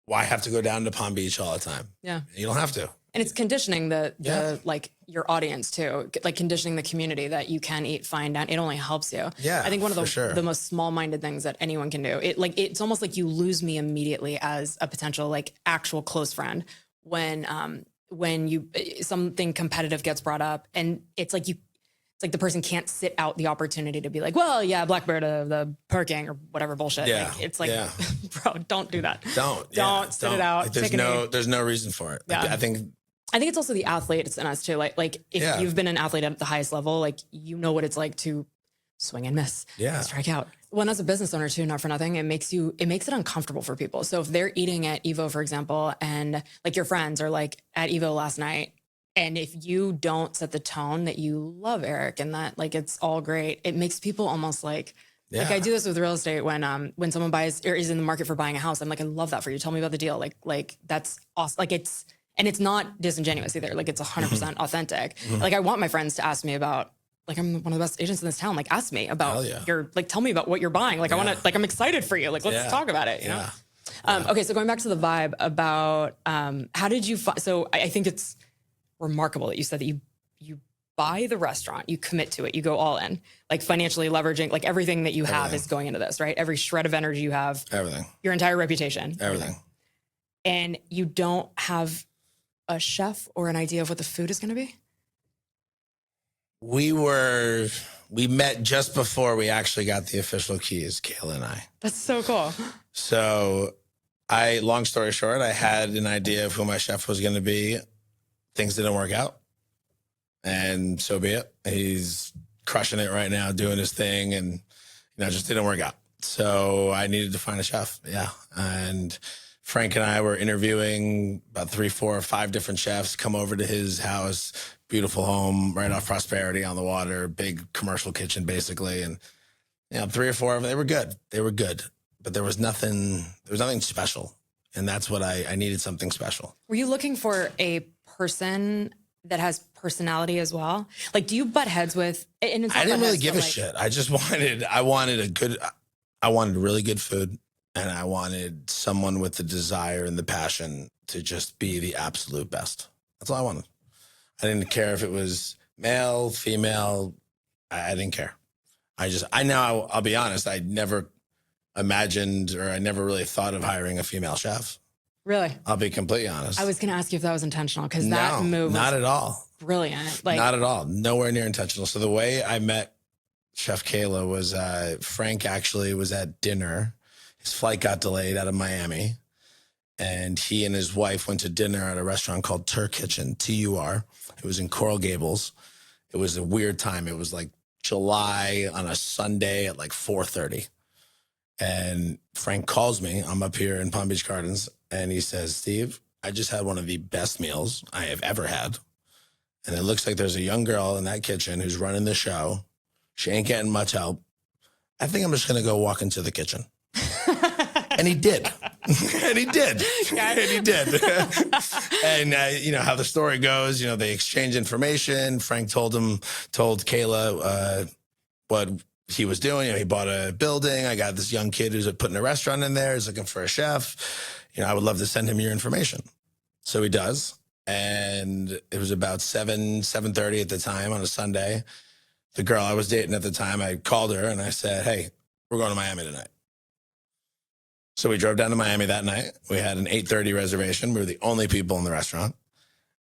[SPEAKER 2] have to go down to Palm Beach all the time?
[SPEAKER 1] Yeah.
[SPEAKER 2] You don't have to.
[SPEAKER 1] And it's conditioning the like your audience too, like conditioning the community that you can eat fine down. It only helps you.
[SPEAKER 2] Yeah,
[SPEAKER 1] I think one of
[SPEAKER 2] for
[SPEAKER 1] the most small-minded things that anyone can do. It's almost like you lose me immediately as a potential like actual close friend when you something competitive gets brought up, and it's like the person can't sit out the opportunity to be like, well, yeah, Blackbird, the parking or whatever bullshit.
[SPEAKER 2] Yeah.
[SPEAKER 1] Like, it's like, bro, don't do that.
[SPEAKER 2] Don't
[SPEAKER 1] sit it out.
[SPEAKER 2] Like, there's no reason for it.
[SPEAKER 1] Yeah.
[SPEAKER 2] Like, I think
[SPEAKER 1] it's also the athletes in us too. Like if you've been an athlete at the highest level, like you know what it's like to swing and miss, strike out. When as a business owner too, not for nothing, it makes it uncomfortable for people. So if they're eating at Evo, for example, and like your friends are like at Evo last night, and if you don't set the tone that you love Eric and that like it's all great, it makes people almost like I do this with real estate when someone buys or is in the market for buying a house. I'm like, I love that for you. Tell me about the deal. Like that's awesome. Like it's not disingenuous either. Like it's 100% authentic. Like I want my friends to ask me about, like I'm one of the best agents in this town. Like ask me about tell me about what you're buying. Like I want to, like I'm excited for you. Like let's talk about it. You know? Okay, so going back to the vibe about how did you? So I think it's remarkable that you said that you buy the restaurant, you commit to it, you go all in, like financially leveraging, like everything that you have is going into this, right? Every shred of energy you have,
[SPEAKER 2] everything,
[SPEAKER 1] your entire reputation,
[SPEAKER 2] everything,
[SPEAKER 1] and you don't have a chef or an idea of what the food is going to be.
[SPEAKER 2] We met just before we actually got the official keys, Kayla and I.
[SPEAKER 1] That's so cool.
[SPEAKER 2] So long story short, I had an idea of who my chef was going to be. Things didn't work out, and so be it. He's crushing it right now, doing his thing, and it just didn't work out. So I needed to find a chef. Yeah. And Frank and I were interviewing about 3, 4, 5 different chefs, come over to his house, beautiful home right off Prosperity on the water, big commercial kitchen basically. And 3 or 4 of them, they were good, but there was nothing special. And that's what I needed, something special.
[SPEAKER 1] Were you looking for a person that has personality as well? Like, do you butt heads with? And it's
[SPEAKER 2] I didn't really give a shit. I wanted really good food, and I wanted someone with the desire and the passion to just be the absolute best. That's all I wanted. I didn't care if it was male, female. I didn't care. I'll be honest. I never imagined, or I never really thought of hiring a female chef.
[SPEAKER 1] Really?
[SPEAKER 2] I'll be completely honest.
[SPEAKER 1] I was going to ask you if that was intentional, because that move
[SPEAKER 2] not at all.
[SPEAKER 1] Brilliant. Like,
[SPEAKER 2] not at all. Nowhere near intentional. So the way I met Chef Kayla was Frank actually was at dinner. His flight got delayed out of Miami, and he and his wife went to dinner at a restaurant called Tur Kitchen, Tur. It was in Coral Gables. It was a weird time. It was like July on a Sunday at like 4:30. And Frank calls me. I'm up here in Palm Beach Gardens, and he says, Steve, I just had one of the best meals I have ever had. And it looks like there's a young girl in that kitchen who's running the show. She ain't getting much help. I think I'm just going to go walk into the kitchen. And he did. And he did. And he did. And how the story goes, they exchange information. Frank told Kayla what he was doing. He bought a building. I got this young kid who's putting a restaurant in there. He's looking for a chef. I would love to send him your information. So he does. And it was about 7:30 at the time on a Sunday. The girl I was dating at the time, I called her and I said, hey, we're going to Miami tonight. So we drove down to Miami that night. We had an 8:30 reservation. We were the only people in the restaurant.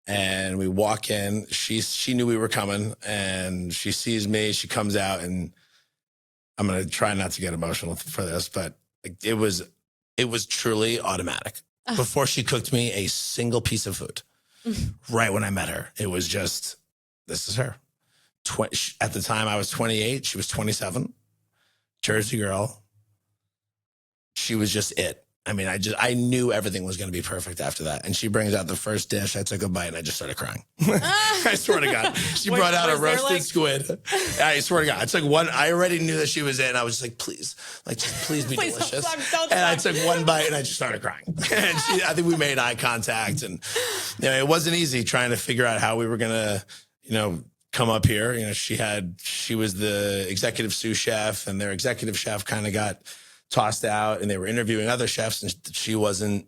[SPEAKER 2] And we walk in. She knew we were coming, and she sees me. She comes out, and I'm going to try not to get emotional for this, but it was truly automatic. Before she cooked me a single piece of food, right when I met her, it was just, this is her. at the time I was 28. She was 27. Jersey girl. She was just it. I mean, I knew everything was going to be perfect after that. And she brings out the first dish. I took a bite and I just started crying. I swear to God. She brought out a roasted squid. I swear to God. I took one. I already knew that she was in. I was just like, please, like, just please be delicious. Don't I took one bite and I just started crying. And I think we made eye contact. And it wasn't easy trying to figure out how we were going to, come up here. She was the executive sous chef, and their executive chef kind of got tossed out, and they were interviewing other chefs, and she wasn't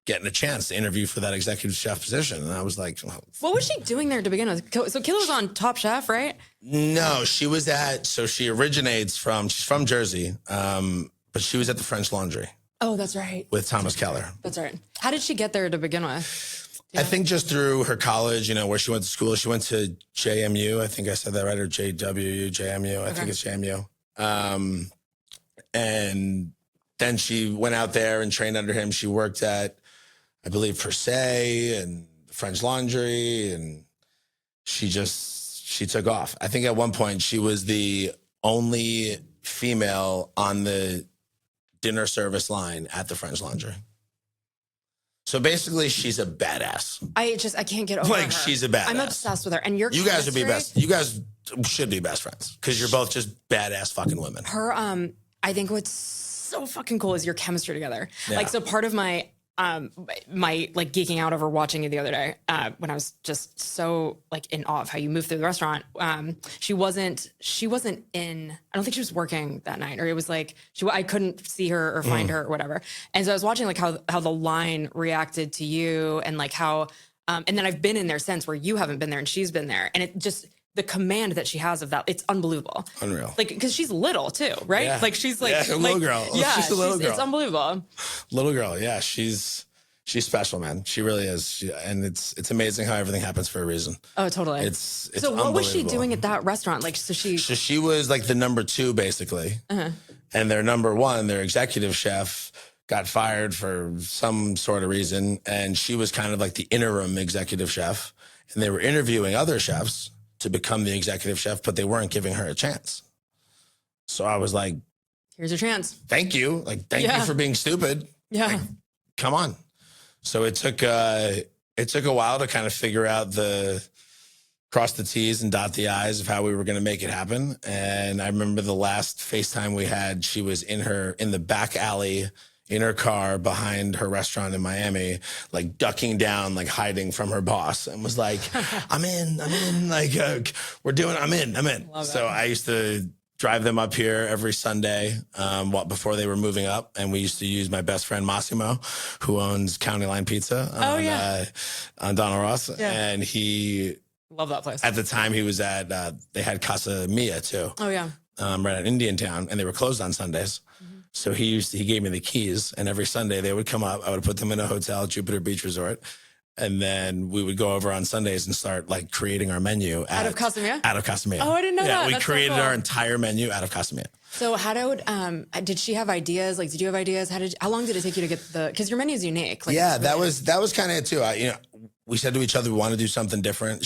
[SPEAKER 2] getting a chance to interview for that executive chef position. And I was like, well,
[SPEAKER 1] what was she doing there to begin with? So Kayla was on Top Chef, right?
[SPEAKER 2] No, she originates she's from Jersey, but she was at the French Laundry.
[SPEAKER 1] Oh, that's right.
[SPEAKER 2] With Thomas Keller.
[SPEAKER 1] That's right. How did she get there to begin with?
[SPEAKER 2] I think just through her college, where she went to school. She went to JMU. I think I said that right, or JWU, JMU. I think it's JMU. And then she went out there and trained under him. She worked at, I believe, Per Se and the French Laundry, and she took off. I think at one point she was the only female on the dinner service line at the French Laundry. So basically, she's a badass.
[SPEAKER 1] I can't get over her.
[SPEAKER 2] She's a badass.
[SPEAKER 1] I'm obsessed with her. And you
[SPEAKER 2] guys would be best. You guys should be best friends because you're both just badass fucking women.
[SPEAKER 1] Her, I think what's so fucking cool is your chemistry together.
[SPEAKER 2] Yeah.
[SPEAKER 1] Like, so part of my like geeking out over watching you the other day, when I was just so like in awe of how you moved through the restaurant. She wasn't in, I don't think she was working that night, or it was like, I couldn't see her or find her or whatever. And so I was watching like how the line reacted to you, and like how, and then I've been in there since where you haven't been there and she's been there. And it just, the command that she has of that, it's unbelievable.
[SPEAKER 2] Unreal.
[SPEAKER 1] Like, because she's little too, right?
[SPEAKER 2] Yeah.
[SPEAKER 1] Like she's like,
[SPEAKER 2] a little girl.
[SPEAKER 1] Yeah,
[SPEAKER 2] she's a little girl.
[SPEAKER 1] It's unbelievable.
[SPEAKER 2] Little girl, yeah. She's special, man. She really is. And it's amazing how everything happens for a reason.
[SPEAKER 1] Oh, totally.
[SPEAKER 2] It's
[SPEAKER 1] so what was she doing at that restaurant? Like, so she
[SPEAKER 2] was like the number 2, basically. Uh-huh. And their number 1, their executive chef, got fired for some sort of reason. And she was kind of like the interim executive chef. And they were interviewing other chefs to become the executive chef, but they weren't giving her a chance. So I was like,
[SPEAKER 1] here's your chance.
[SPEAKER 2] Thank you. Like, thank you for being stupid.
[SPEAKER 1] Yeah.
[SPEAKER 2] Like, come on. So it took a while to kind of figure out cross the T's and dot the I's of how we were going to make it happen. And I remember the last FaceTime we had, she was in the back alley in her car behind her restaurant in Miami, like ducking down, like hiding from her boss, and was like, I'm in, like, I'm in. So I used to drive them up here every Sunday before they were moving up. And we used to use my best friend, Massimo, who owns County Line Pizza on Donald Ross. Yeah. And he...
[SPEAKER 1] Love that place.
[SPEAKER 2] At the time he was at, they had Casa Mia too.
[SPEAKER 1] Oh, yeah.
[SPEAKER 2] Right at Indian Town, and they were closed on Sundays. Mm-hmm. So he gave me the keys, and every Sunday they would come up. I would put them in a hotel, Jupiter Beach Resort. And then we would go over on Sundays and start like creating our menu
[SPEAKER 1] out of Casa Mia?
[SPEAKER 2] Out of Casa Mia.
[SPEAKER 1] Oh, I didn't know that.
[SPEAKER 2] We
[SPEAKER 1] That's
[SPEAKER 2] created
[SPEAKER 1] so cool.
[SPEAKER 2] our entire menu out of Casa Mia.
[SPEAKER 1] So did she have ideas? Like, did you have ideas? how long did it take you to get because your menu is unique. Like,
[SPEAKER 2] yeah, that was kind of it too. We said to each other, we want to do something different.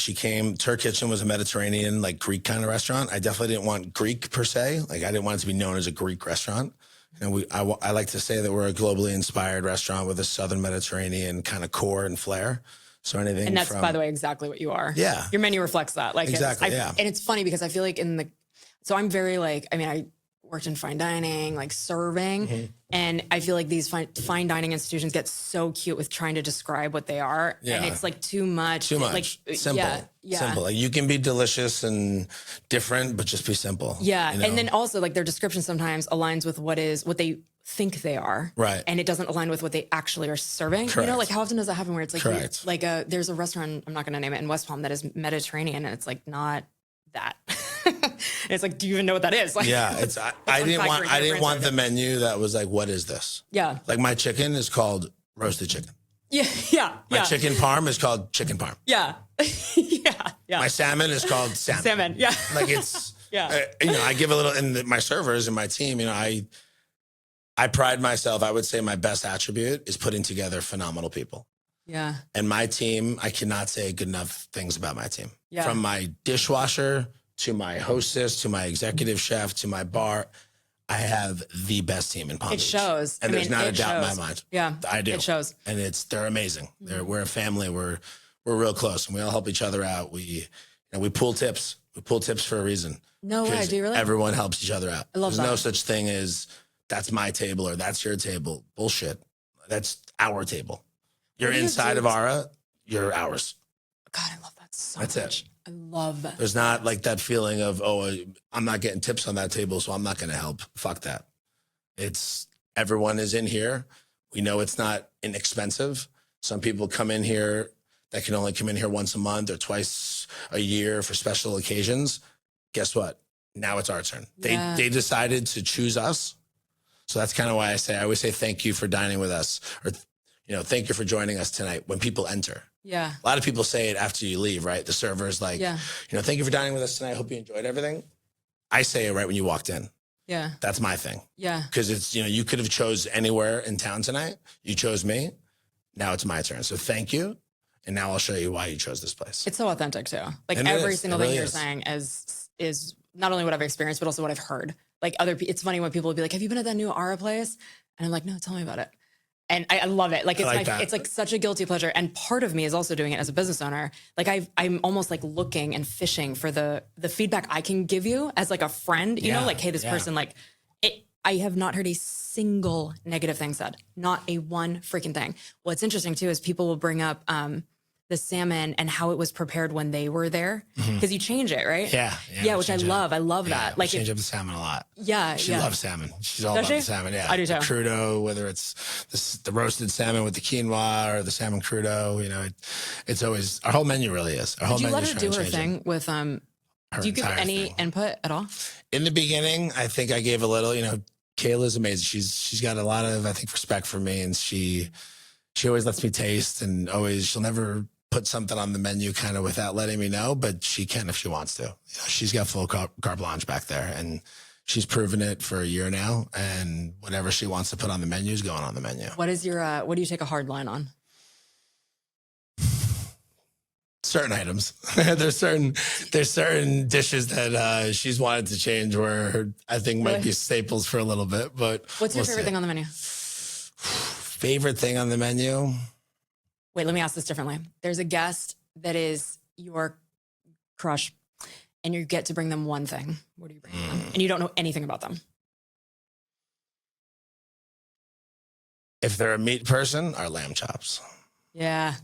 [SPEAKER 2] Her kitchen was a Mediterranean, like Greek kind of restaurant. I definitely didn't want Greek per se. Like, I didn't want it to be known as a Greek restaurant. And I like to say that we're a globally inspired restaurant with a Southern Mediterranean kind of core and flair. So anything,
[SPEAKER 1] and that's by the way exactly what you are.
[SPEAKER 2] Yeah,
[SPEAKER 1] your menu reflects that. Like,
[SPEAKER 2] exactly.
[SPEAKER 1] And it's funny because I feel like so I'm very like, I mean, I worked in fine dining, like serving, mm-hmm. and I feel like these fine dining institutions get so cute with trying to describe what they are, and it's like too much. Like
[SPEAKER 2] simple, simple. Like, you can be delicious and different, but just be simple.
[SPEAKER 1] Yeah, and then also like their description sometimes aligns with what they think they are,
[SPEAKER 2] right? And
[SPEAKER 1] it doesn't align with what they actually are serving.
[SPEAKER 2] Correct.
[SPEAKER 1] Like how often does that happen where it's like there's a restaurant, I'm not going to name it, in West Palm that is Mediterranean, and it's like not that. It's like, do you even know what that is? Like,
[SPEAKER 2] yeah, I didn't want the menu that was like, what is this?
[SPEAKER 1] Yeah,
[SPEAKER 2] like my chicken is called roasted chicken.
[SPEAKER 1] Yeah.
[SPEAKER 2] My chicken parm is called chicken parm.
[SPEAKER 1] Yeah. Yeah.
[SPEAKER 2] My salmon is called salmon.
[SPEAKER 1] Yeah.
[SPEAKER 2] Like, it's I give a little, and my servers and my team, I pride myself. I would say my best attribute is putting together phenomenal people.
[SPEAKER 1] Yeah.
[SPEAKER 2] And my team, I cannot say good enough things about my team.
[SPEAKER 1] Yeah.
[SPEAKER 2] From my dishwasher to my hostess, to my executive chef, to my bar, I have the best team in Palm Beach.
[SPEAKER 1] It shows.
[SPEAKER 2] And there's not a doubt in my mind.
[SPEAKER 1] Yeah,
[SPEAKER 2] I do.
[SPEAKER 1] It shows.
[SPEAKER 2] And they're amazing. We're a family. We're real close, and we all help each other out. We pull tips. We pull tips for a reason.
[SPEAKER 1] No way. Do you really?
[SPEAKER 2] Everyone helps each other out.
[SPEAKER 1] I love that.
[SPEAKER 2] There's no such thing as that's my table or that's your table. Bullshit. That's our table. You're inside of Ara. You're ours.
[SPEAKER 1] God, I love that so
[SPEAKER 2] That's
[SPEAKER 1] much.
[SPEAKER 2] it.
[SPEAKER 1] I love that.
[SPEAKER 2] There's not like that feeling of, oh, I'm not getting tips on that table, so I'm not going to help. Fuck that. It's everyone is in here. We know it's not inexpensive. Some people come in here that can only come in here once a month or twice a year for special occasions. Guess what? Now it's our turn. They decided to choose us. So that's kind of why I always say thank you for dining with us, or thank you for joining us tonight when people enter.
[SPEAKER 1] Yeah.
[SPEAKER 2] A lot of people say it after you leave, right? The server's like, thank you for dining with us tonight. Hope you enjoyed everything. I say it right when you walked in.
[SPEAKER 1] Yeah.
[SPEAKER 2] That's my thing.
[SPEAKER 1] Yeah.
[SPEAKER 2] Because it's, you could have chose anywhere in town tonight. You chose me. Now it's my turn. So thank you. And now I'll show you why you chose this place.
[SPEAKER 1] It's so authentic too. Like
[SPEAKER 2] and
[SPEAKER 1] every single thing
[SPEAKER 2] really
[SPEAKER 1] you're saying is not only what I've experienced, but also what I've heard. Like it's funny when people will be like, have you been at that new Ara place? And I'm like, no, tell me about it. And I love it. Like it's like such a guilty pleasure. And part of me is also doing it as a business owner. Like I'm almost like looking and fishing for the feedback I can give you as like a friend, you know, like, hey, this person, like I have not heard a single negative thing said, not a one freaking thing. What's interesting too, is people will bring up, the salmon and how it was prepared when they were there, because you change it, right? Yeah, which I love. I love that. Like
[SPEAKER 2] change up the salmon a lot.
[SPEAKER 1] Yeah,
[SPEAKER 2] she loves salmon. She's all about the salmon. Yeah,
[SPEAKER 1] I do too.
[SPEAKER 2] Crudo, whether it's the roasted salmon with the quinoa or the salmon crudo, it's always our whole menu really is. Our whole
[SPEAKER 1] Did you
[SPEAKER 2] menu
[SPEAKER 1] let her do her thing with do you give any input at all?
[SPEAKER 2] In the beginning, I think I gave a little. Kayla's amazing. She's got a lot of, I think, respect for me, and she always lets me taste, and she'll never put something on the menu kind of without letting me know, but she can if she wants to. She's got full carte blanche back there, and she's proven it for a year now, and whatever she wants to put on the menu is going on the menu.
[SPEAKER 1] What is your what do you take a hard line on?
[SPEAKER 2] Certain items. there's certain dishes that she's wanted to change where I think might be staples for a little bit, but
[SPEAKER 1] what's your favorite thing on the menu?
[SPEAKER 2] Favorite thing on the menu?
[SPEAKER 1] Wait, let me ask this differently. There's a guest that is your crush, and you get to bring them one thing. What do you bring them? And you don't know anything about them.
[SPEAKER 2] If they're a meat person, our lamb chops.
[SPEAKER 1] Yeah.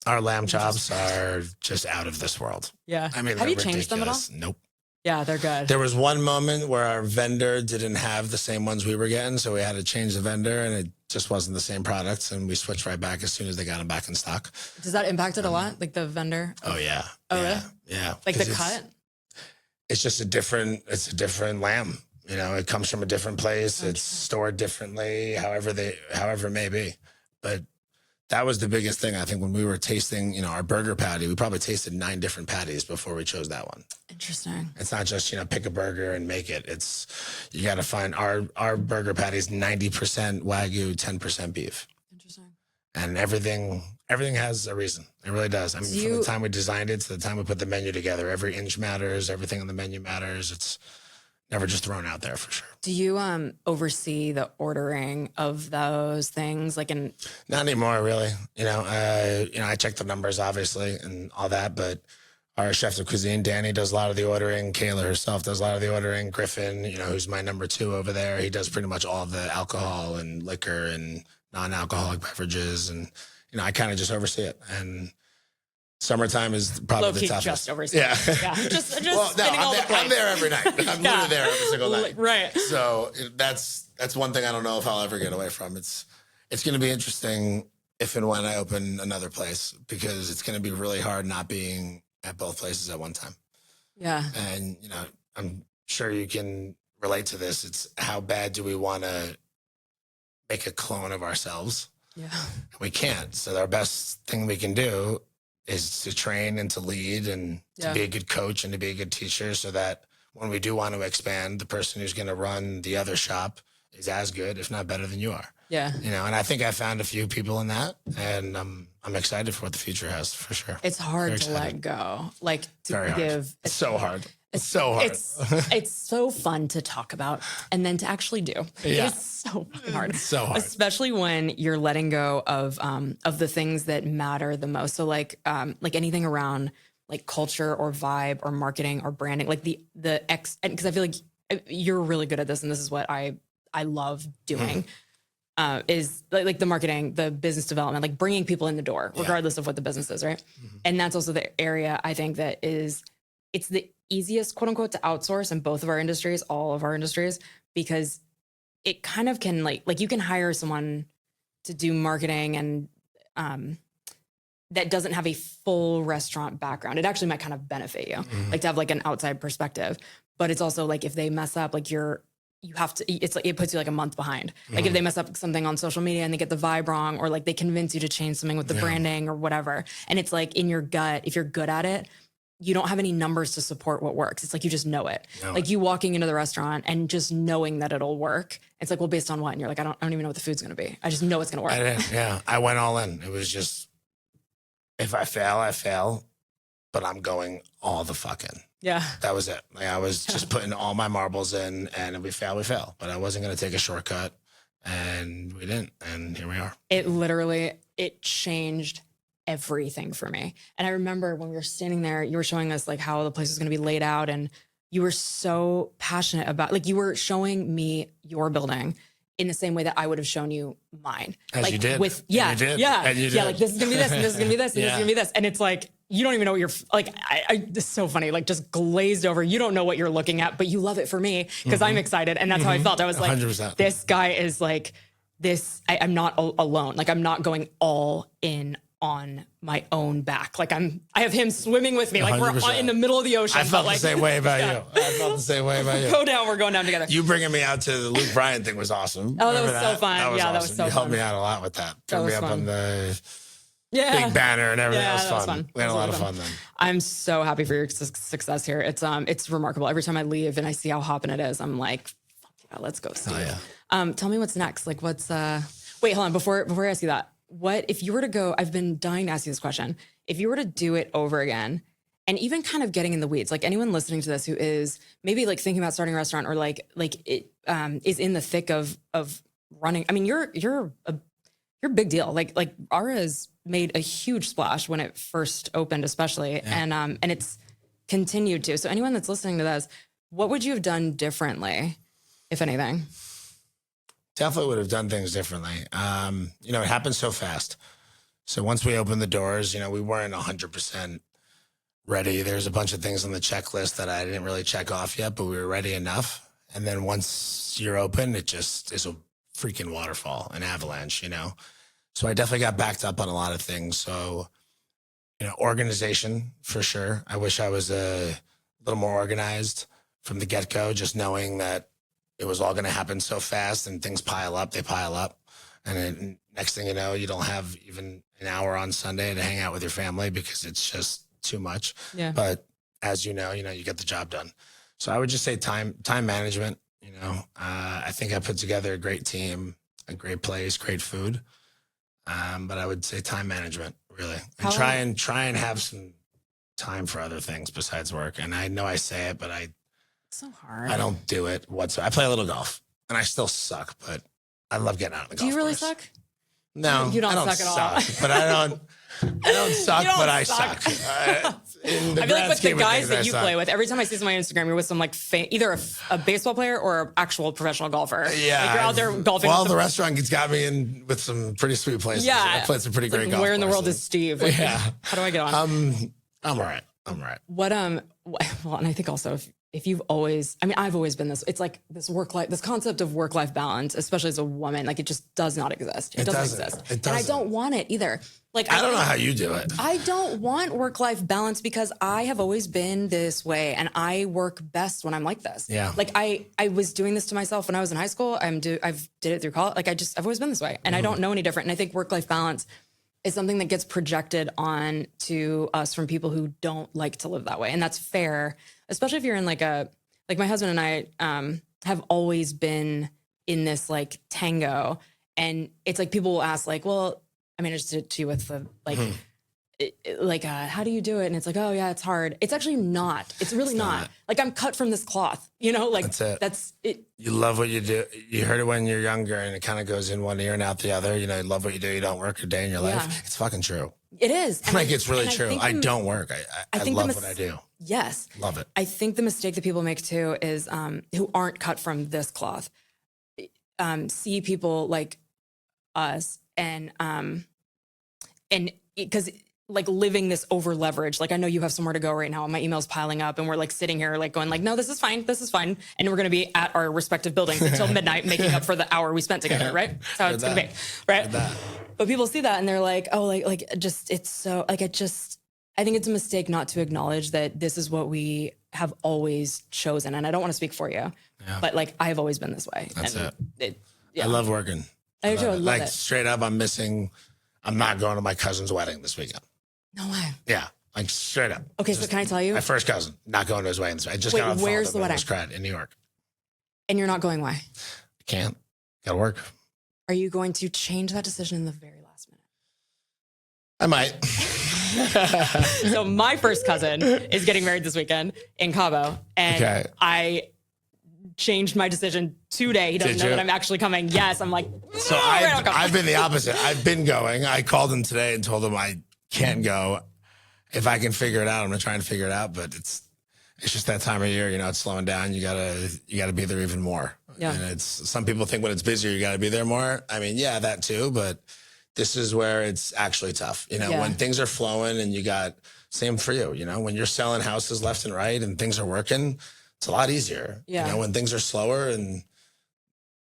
[SPEAKER 2] Our lamb chops are just out of this world.
[SPEAKER 1] Yeah.
[SPEAKER 2] I mean,
[SPEAKER 1] have you changed them at all?
[SPEAKER 2] Nope.
[SPEAKER 1] Yeah, they're good.
[SPEAKER 2] There was one moment where our vendor didn't have the same ones we were getting, so we had to change the vendor, and it just wasn't the same products, and we switched right back as soon as they got them back in stock.
[SPEAKER 1] Does that impact it a lot, like the vendor?
[SPEAKER 2] Oh yeah.
[SPEAKER 1] Oh
[SPEAKER 2] yeah.
[SPEAKER 1] really?
[SPEAKER 2] Yeah.
[SPEAKER 1] Like the cut?
[SPEAKER 2] It's just a different lamb. It comes from a different place. Okay. It's stored differently, however it may be. But that was the biggest thing, I think, when we were tasting, our burger patty. We probably tasted 9 different patties before we chose that one.
[SPEAKER 1] Interesting.
[SPEAKER 2] It's not just, pick a burger and make it. You got to find our burger patty is 90% Wagyu, 10% beef.
[SPEAKER 1] Interesting.
[SPEAKER 2] And everything has a reason. It really does. I mean, from the time we designed it to the time we put the menu together, every inch matters. Everything on the menu matters. It's never just thrown out there for sure.
[SPEAKER 1] Do you oversee the ordering of those things?
[SPEAKER 2] Not anymore, really. I check the numbers obviously and all that, but our chef de cuisine, Danny, does a lot of the ordering. Kayla herself does a lot of the ordering. Griffin, who's my number 2 over there, he does pretty much all of the alcohol and liquor and non-alcoholic beverages, and I kind of just oversee it. And summertime is probably the toughest.
[SPEAKER 1] Just oversee.
[SPEAKER 2] Yeah.
[SPEAKER 1] Just
[SPEAKER 2] I'm there every night. I'm literally there every single night.
[SPEAKER 1] Right.
[SPEAKER 2] So that's one thing I don't know if I'll ever get away from. It's going to be interesting if and when I open another place, because it's going to be really hard not being at both places at one time.
[SPEAKER 1] Yeah.
[SPEAKER 2] And, I'm sure you can relate to this. It's how bad do we want to make a clone of ourselves?
[SPEAKER 1] Yeah.
[SPEAKER 2] We can't. So our best thing we can do is to train and to lead and to be a good coach and to be a good teacher, so that when we do want to expand, the person who's going to run the other shop is as good, if not better than you are.
[SPEAKER 1] Yeah.
[SPEAKER 2] And I think I found a few people in that, and I'm excited for what the future has for sure.
[SPEAKER 1] It's hard to let go. Like to
[SPEAKER 2] Very
[SPEAKER 1] give.
[SPEAKER 2] Hard. It's so hard. so hard.
[SPEAKER 1] It's so fun to talk about and then to actually do.
[SPEAKER 2] Yeah.
[SPEAKER 1] It's so fucking hard.
[SPEAKER 2] So hard.
[SPEAKER 1] Especially when you're letting go of the things that matter the most. So like anything around like culture or vibe or marketing or branding, like because I feel like you're really good at this, and this is what I love doing. Is like the marketing, the business development, like bringing people in the door, regardless of what the business is, right? And that's also the area I think that it's the easiest, quote unquote, to outsource in both of our industries, all of our industries, because it kind of can like you can hire someone to do marketing and that doesn't have a full restaurant background. It actually might kind of benefit you, like to have like an outside perspective. But it's also like if they mess up, like you have to, it's like, it puts you like a month behind. Like if they mess up something on social media and they get the vibe wrong, or like they convince you to change something with the branding or whatever. And it's like in your gut, if you're good at it, you don't have any numbers to support what works. It's like, you just know it. Like you walking into the restaurant and just knowing that it'll work. It's like, well, based on what? And you're like, I don't even know what the food's going to be. I just know it's going to work.
[SPEAKER 2] I didn't, I went all in. It was just, if I fail, I fail, but I'm going all the fucking.
[SPEAKER 1] Yeah.
[SPEAKER 2] That was it. Like I was just putting all my marbles in, and if we fail, we fail. But I wasn't going to take a shortcut, and we didn't. And here we are. It
[SPEAKER 1] changed everything for me. And I remember when we were standing there, you were showing us like how the place was going to be laid out, and you were so passionate about, like, you were showing me your building in the same way that I would have shown you mine.
[SPEAKER 2] As
[SPEAKER 1] like
[SPEAKER 2] you did.
[SPEAKER 1] With,
[SPEAKER 2] And you did. And you did.
[SPEAKER 1] like this is going to be this, and this is going to be this, and this is going to be this. And it's like, you don't even know what you're, like, it's so funny, like just glazed over. You don't know what you're looking at, but you love it for me because I'm excited. And that's how I felt. I was like,
[SPEAKER 2] 100%.
[SPEAKER 1] This guy is like this. I'm not alone. Like I'm not going all in on my own back. Like I have him swimming with me. Like 100%. We're in the middle of the ocean.
[SPEAKER 2] I felt the same way about you. I felt the same way about you.
[SPEAKER 1] We're going down together.
[SPEAKER 2] You bringing me out to the Luke Bryan thing was awesome.
[SPEAKER 1] Oh, that was so fun.
[SPEAKER 2] That was awesome.
[SPEAKER 1] That was so
[SPEAKER 2] you
[SPEAKER 1] fun.
[SPEAKER 2] helped me out a lot with that. Turned me up
[SPEAKER 1] fun.
[SPEAKER 2] on the big banner and everything. That was fun. We had a lot of fun then.
[SPEAKER 1] I'm so happy for your success here. It's remarkable. Every time I leave and I see how hopping it is, I'm like, fuck yeah, let's go see it. Tell me what's next. Like wait, hold on. Before I ask you that, what if you were to go, I've been dying to ask you this question. If you were to do it over again, and even kind of getting in the weeds, like anyone listening to this who is maybe like thinking about starting a restaurant, or like it is in the thick of running. I mean, you're a big deal. Like Ara has made a huge splash when it first opened, especially, and it's continued to. So anyone that's listening to this, what would you have done differently, if anything?
[SPEAKER 2] Definitely would have done things differently. It happened so fast. So once we opened the doors, we weren't 100% ready. There's a bunch of things on the checklist that I didn't really check off yet, but we were ready enough. And then once you're open, it just is a freaking waterfall, an avalanche, So I definitely got backed up on a lot of things. So, organization for sure. I wish I was a little more organized from the get-go, just knowing that it was all going to happen so fast, and things pile up. And then next thing you know, you don't have even an hour on Sunday to hang out with your family because it's just too much.
[SPEAKER 1] Yeah.
[SPEAKER 2] But as you know, you get the job done. So I would just say time management. I think I put together a great team, a great place, great food. But I would say time management, really, and try and have some time for other things besides work. And I know I say it, but
[SPEAKER 1] it's so hard.
[SPEAKER 2] I don't do it whatsoever. I play a little golf, and I still suck, but I love getting out on the golf course.
[SPEAKER 1] Do you really suck?
[SPEAKER 2] No,
[SPEAKER 1] you don't suck at all.
[SPEAKER 2] But I don't suck, but I suck.
[SPEAKER 1] I feel like with the guys that you play with, every time I see some on Instagram, you're with some like either a baseball player or an actual professional golfer.
[SPEAKER 2] Yeah,
[SPEAKER 1] like you're out there golfing.
[SPEAKER 2] Well, the restaurant got me in with some pretty sweet places.
[SPEAKER 1] Yeah,
[SPEAKER 2] I played some pretty great golf.
[SPEAKER 1] Where in the world is Steve? Like, how do I get on?
[SPEAKER 2] I'm all right.
[SPEAKER 1] What well, and I think also if you've always, I've always been this. It's like this concept of work-life balance, especially as a woman, like it just does not exist. It doesn't exist.
[SPEAKER 2] It doesn't.
[SPEAKER 1] And I don't want it either. Like
[SPEAKER 2] I don't know how you do it.
[SPEAKER 1] I don't want work-life balance because I have always been this way, and I work best when I'm like this.
[SPEAKER 2] Yeah.
[SPEAKER 1] Like I was doing this to myself when I was in high school. I've did it through college. Like I've always been this way, and I don't know any different. And I think work-life balance is something that gets projected on to us from people who don't like to live that way. And that's fair, especially if you're in like my husband and I have always been in this like tango. And it's like people will ask like, well, I just did it to you with the like, how do you do it? And it's like, oh yeah, it's hard. It's actually not. It's really not. Like, I'm cut from this cloth, like
[SPEAKER 2] that's it. You love what you do. You heard it when you're younger and it kind of goes in one ear and out the other. You love what you do. You don't work a day in your life. It's fucking true.
[SPEAKER 1] It is.
[SPEAKER 2] It's really true. I don't work. I love what I do.
[SPEAKER 1] Yes.
[SPEAKER 2] Love it.
[SPEAKER 1] I think the mistake that people make too is who aren't cut from this cloth, see people like us and because like living this over leverage. Like, I know you have somewhere to go right now and my email's piling up and we're like sitting here like going like, no, this is fine. And we're going to be at our respective buildings until midnight, making up for the hour we spent together. Right. That's how it's going to be. Right. But people see that and they're like, oh, it's so like, I think it's a mistake not to acknowledge that this is what we have always chosen. And I don't want to speak for you, but like, I've always been this way.
[SPEAKER 2] That's it. I love working.
[SPEAKER 1] I love it.
[SPEAKER 2] Straight up, I'm not going to my cousin's wedding this weekend.
[SPEAKER 1] No way.
[SPEAKER 2] Yeah. Like straight up.
[SPEAKER 1] Okay. So can I tell you?
[SPEAKER 2] My first cousin, not going to his wedding. I just got on the phone.
[SPEAKER 1] Where's the wedding?
[SPEAKER 2] In New York.
[SPEAKER 1] And you're not going? Why?
[SPEAKER 2] I can't. Gotta work.
[SPEAKER 1] Are you going to change that decision in the very last minute?
[SPEAKER 2] I might.
[SPEAKER 1] So my first cousin is getting married this weekend in Cabo. And I changed my decision today. He doesn't know that I'm actually coming. Yes. I'm like,
[SPEAKER 2] so I've been the opposite. I've been going. I called him today and told him I can't go. If I can figure it out, I'm going to try and figure it out. But it's just that time of year, it's slowing down. You gotta be there even more. Yeah. And some people think when it's busier, you gotta be there more. I mean, yeah, that too, but this is where it's actually tough. When things are flowing and same for you, when you're selling houses left and right and things are working, it's a lot easier. Yeah. When things are slower and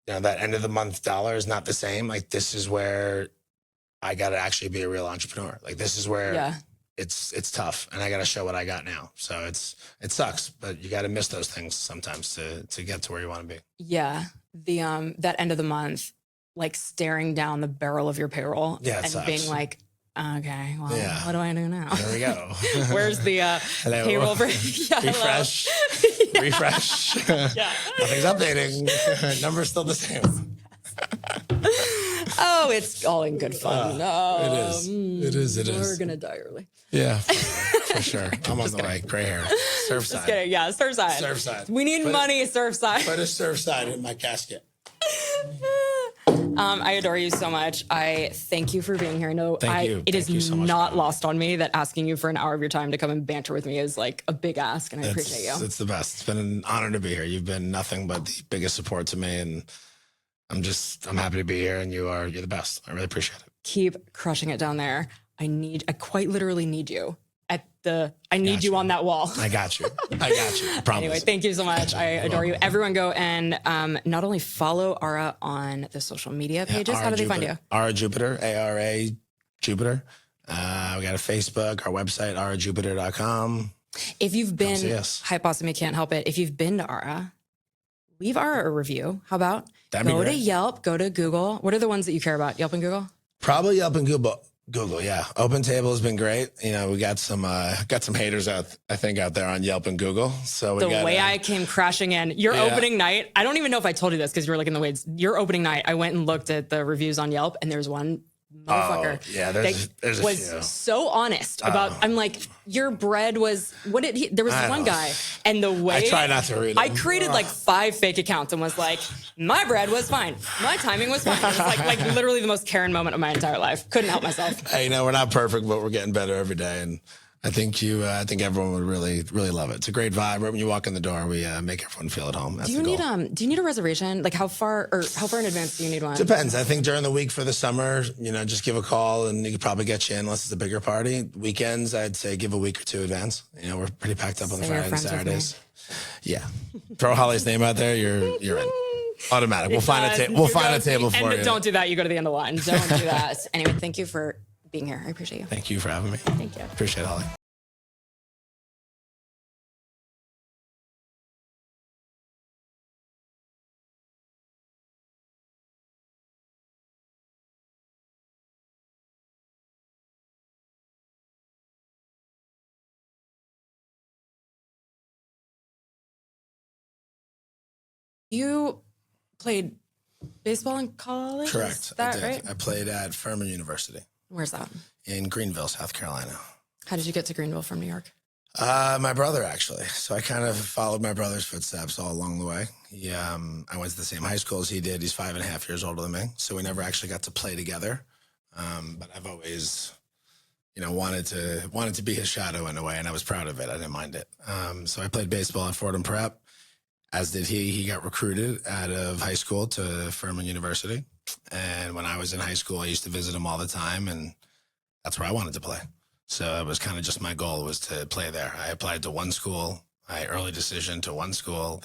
[SPEAKER 2] that end of the month dollar is not the same. Like, this is where I got to actually be a real entrepreneur. Like, this is where it's tough and I got to show what I got now. So it sucks, but you got to miss those things sometimes to get to where you want to be.
[SPEAKER 1] Yeah. The, that end of the month, like staring down the barrel of your payroll and
[SPEAKER 2] sucks.
[SPEAKER 1] Being like, okay, well, what do I do now?
[SPEAKER 2] There we go.
[SPEAKER 1] Where's the payroll?
[SPEAKER 2] Refresh. Refresh. Nothing's updating. Number's still the same.
[SPEAKER 1] Oh, it's all in good fun.
[SPEAKER 2] It is.
[SPEAKER 1] We're going to die early.
[SPEAKER 2] Yeah, for sure. I'm on the way. Gray hair. Surfside.
[SPEAKER 1] Just kidding. Yeah, Surfside.
[SPEAKER 2] Surfside.
[SPEAKER 1] We need money, Surfside.
[SPEAKER 2] Put a Surfside in my casket.
[SPEAKER 1] I adore you so much. I thank you for being here. No, it is not lost on me that asking you for an hour of your time to come and banter with me is like a big ask, and I appreciate you.
[SPEAKER 2] It's the best. It's been an honor to be here. You've been nothing but the biggest support to me, and I'm happy to be here, and you're the best. I really appreciate it.
[SPEAKER 1] Keep crushing it down there. I quite literally need you. I need you on that wall.
[SPEAKER 2] I got you. I promise.
[SPEAKER 1] Anyway, thank you so much. I adore you. Everyone go and not only follow Ara on the social media pages. How do they find you?
[SPEAKER 2] Ara Jupiter, ARA Jupiter. We got a Facebook, our website, arajupiter.com.
[SPEAKER 1] If you've been, Hype Awesome, you can't help it. If you've been to Ara, leave Ara a review. How about go to Yelp, go to Google. What are the ones that you care about? Yelp and Google?
[SPEAKER 2] Probably Yelp and Google. Yeah. Open Table has been great. We got some haters out there on Yelp and Google. So
[SPEAKER 1] I came crashing in your opening night. I don't even know if I told you this because you were like in the woods. Your opening night, I went and looked at the reviews on Yelp, and there's one motherfucker.
[SPEAKER 2] There's a
[SPEAKER 1] was
[SPEAKER 2] few.
[SPEAKER 1] So honest about. I'm like, your bread was. What did he? There was one guy, and the way
[SPEAKER 2] I try not to read.
[SPEAKER 1] I created like 5 fake accounts and was like, my bread was fine, my timing was fine. It was like literally the most Karen moment of my entire life. Couldn't help myself.
[SPEAKER 2] Hey, we're not perfect, but we're getting better every day, and I think everyone would really, really love it. It's a great vibe. Right when you walk in the door, we make everyone feel at home. That's
[SPEAKER 1] do you need a reservation? Like how far in advance do you need one?
[SPEAKER 2] Depends. I think during the week for the summer, just give a call and you could probably get you in unless it's a bigger party. Weekends, I'd say give a week or two advance. We're pretty packed up on the Fridays and Saturdays. Yeah. Throw Holly's name out there, you're in. Automatic. We'll find a table for you.
[SPEAKER 1] Don't do that. You go to the end of the line. Don't do that. Anyway, thank you for being here. I appreciate you.
[SPEAKER 2] Thank you for having me.
[SPEAKER 1] Thank you.
[SPEAKER 2] Appreciate it, Holly.
[SPEAKER 1] You played baseball in college?
[SPEAKER 2] Correct.
[SPEAKER 1] I
[SPEAKER 2] did.
[SPEAKER 1] Right?
[SPEAKER 2] I played at Furman University.
[SPEAKER 1] Where's that?
[SPEAKER 2] in Greenville, South Carolina.
[SPEAKER 1] How did you get to Greenville from New York?
[SPEAKER 2] My brother, actually. So I kind of followed my brother's footsteps all along the way. I went to the same high school as he did. He's 5.5 years older than me. So we never actually got to play together. But I've always, wanted to be his shadow in a way, and I was proud of it. I didn't mind it. So I played baseball at Fordham Prep, as did he. He got recruited out of high school to Furman University. And when I was in high school, I used to visit him all the time, and that's where I wanted to play. So it was kind of just my goal was to play there. I applied to one school. I early decision to one school.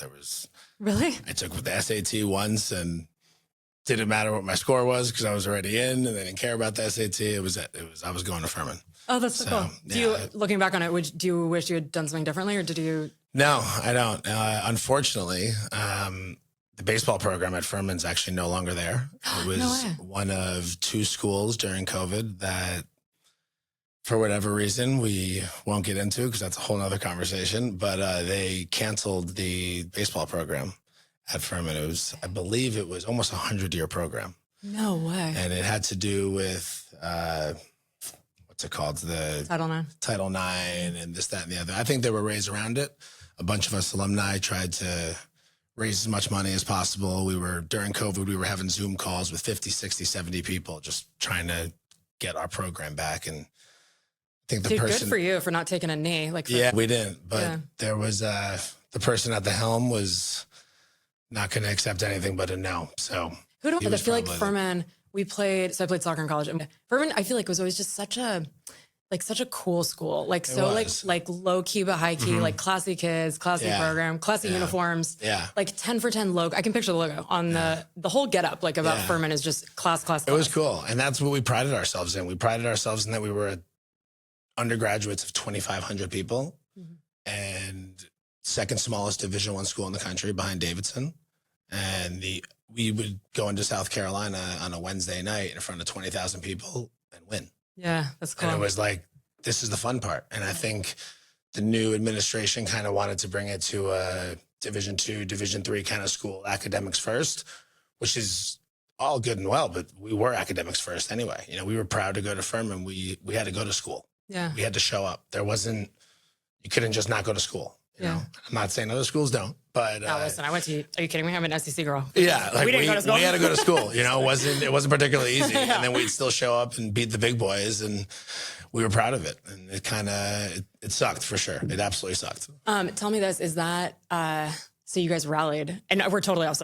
[SPEAKER 1] Really?
[SPEAKER 2] I took the SAT once and didn't matter what my score was because I was already in and they didn't care about the SAT. I was going to Furman.
[SPEAKER 1] Oh, that's so cool. Looking back on it, do you wish you had done something differently or did you?
[SPEAKER 2] No, I don't. Unfortunately, the baseball program at Furman's actually no longer there. It was one of 2 schools during COVID that, for whatever reason, we won't get into because that's a whole nother conversation, but they canceled the baseball program at Furman. I believe it was almost a 100-year program.
[SPEAKER 1] No way.
[SPEAKER 2] And it had to do with, what's it called? The Title IX and this, that, and the other. I think there were ways around it. A bunch of us alumni tried to raise as much money as possible. During COVID, we were having Zoom calls with 50, 60, 70 people just trying to get our program back. And I think
[SPEAKER 1] good for you for not taking a knee.
[SPEAKER 2] We didn't, but there was the person at the helm was not going to accept anything but a no. So
[SPEAKER 1] who don't I feel like Furman? I played soccer in college. Furman, I feel like was always just such a cool school, like low key but high key, like classy kids, classy program, classy uniforms, like 10 for 10 logo. I can picture the logo on the whole get up about Furman is just class. It
[SPEAKER 2] was cool, and that's what we prided ourselves in. We prided ourselves in that we were undergraduates of 2,500 people, and second smallest Division I school in the country behind Davidson. And we would go into South Carolina on a Wednesday night in front of 20,000 people and win.
[SPEAKER 1] Yeah, that's cool.
[SPEAKER 2] And it was like, this is the fun part. And I think the new administration kind of wanted to bring it to a Division II, Division III kind of school, academics first, which is all good and well, but we were academics first anyway. We were proud to go to Furman. We had to go to school.
[SPEAKER 1] Yeah.
[SPEAKER 2] We had to show up. You couldn't just not go to school. You know? I'm not saying other schools don't, but
[SPEAKER 1] listen, are you kidding me? I'm an SEC girl.
[SPEAKER 2] Yeah.
[SPEAKER 1] We didn't go to school.
[SPEAKER 2] We had to go to school. It wasn't particularly easy. And then we'd still show up and beat the big boys, and we were proud of it. And it sucked for sure. It absolutely sucked.
[SPEAKER 1] Tell me this, is that so you guys rallied, and we're totally off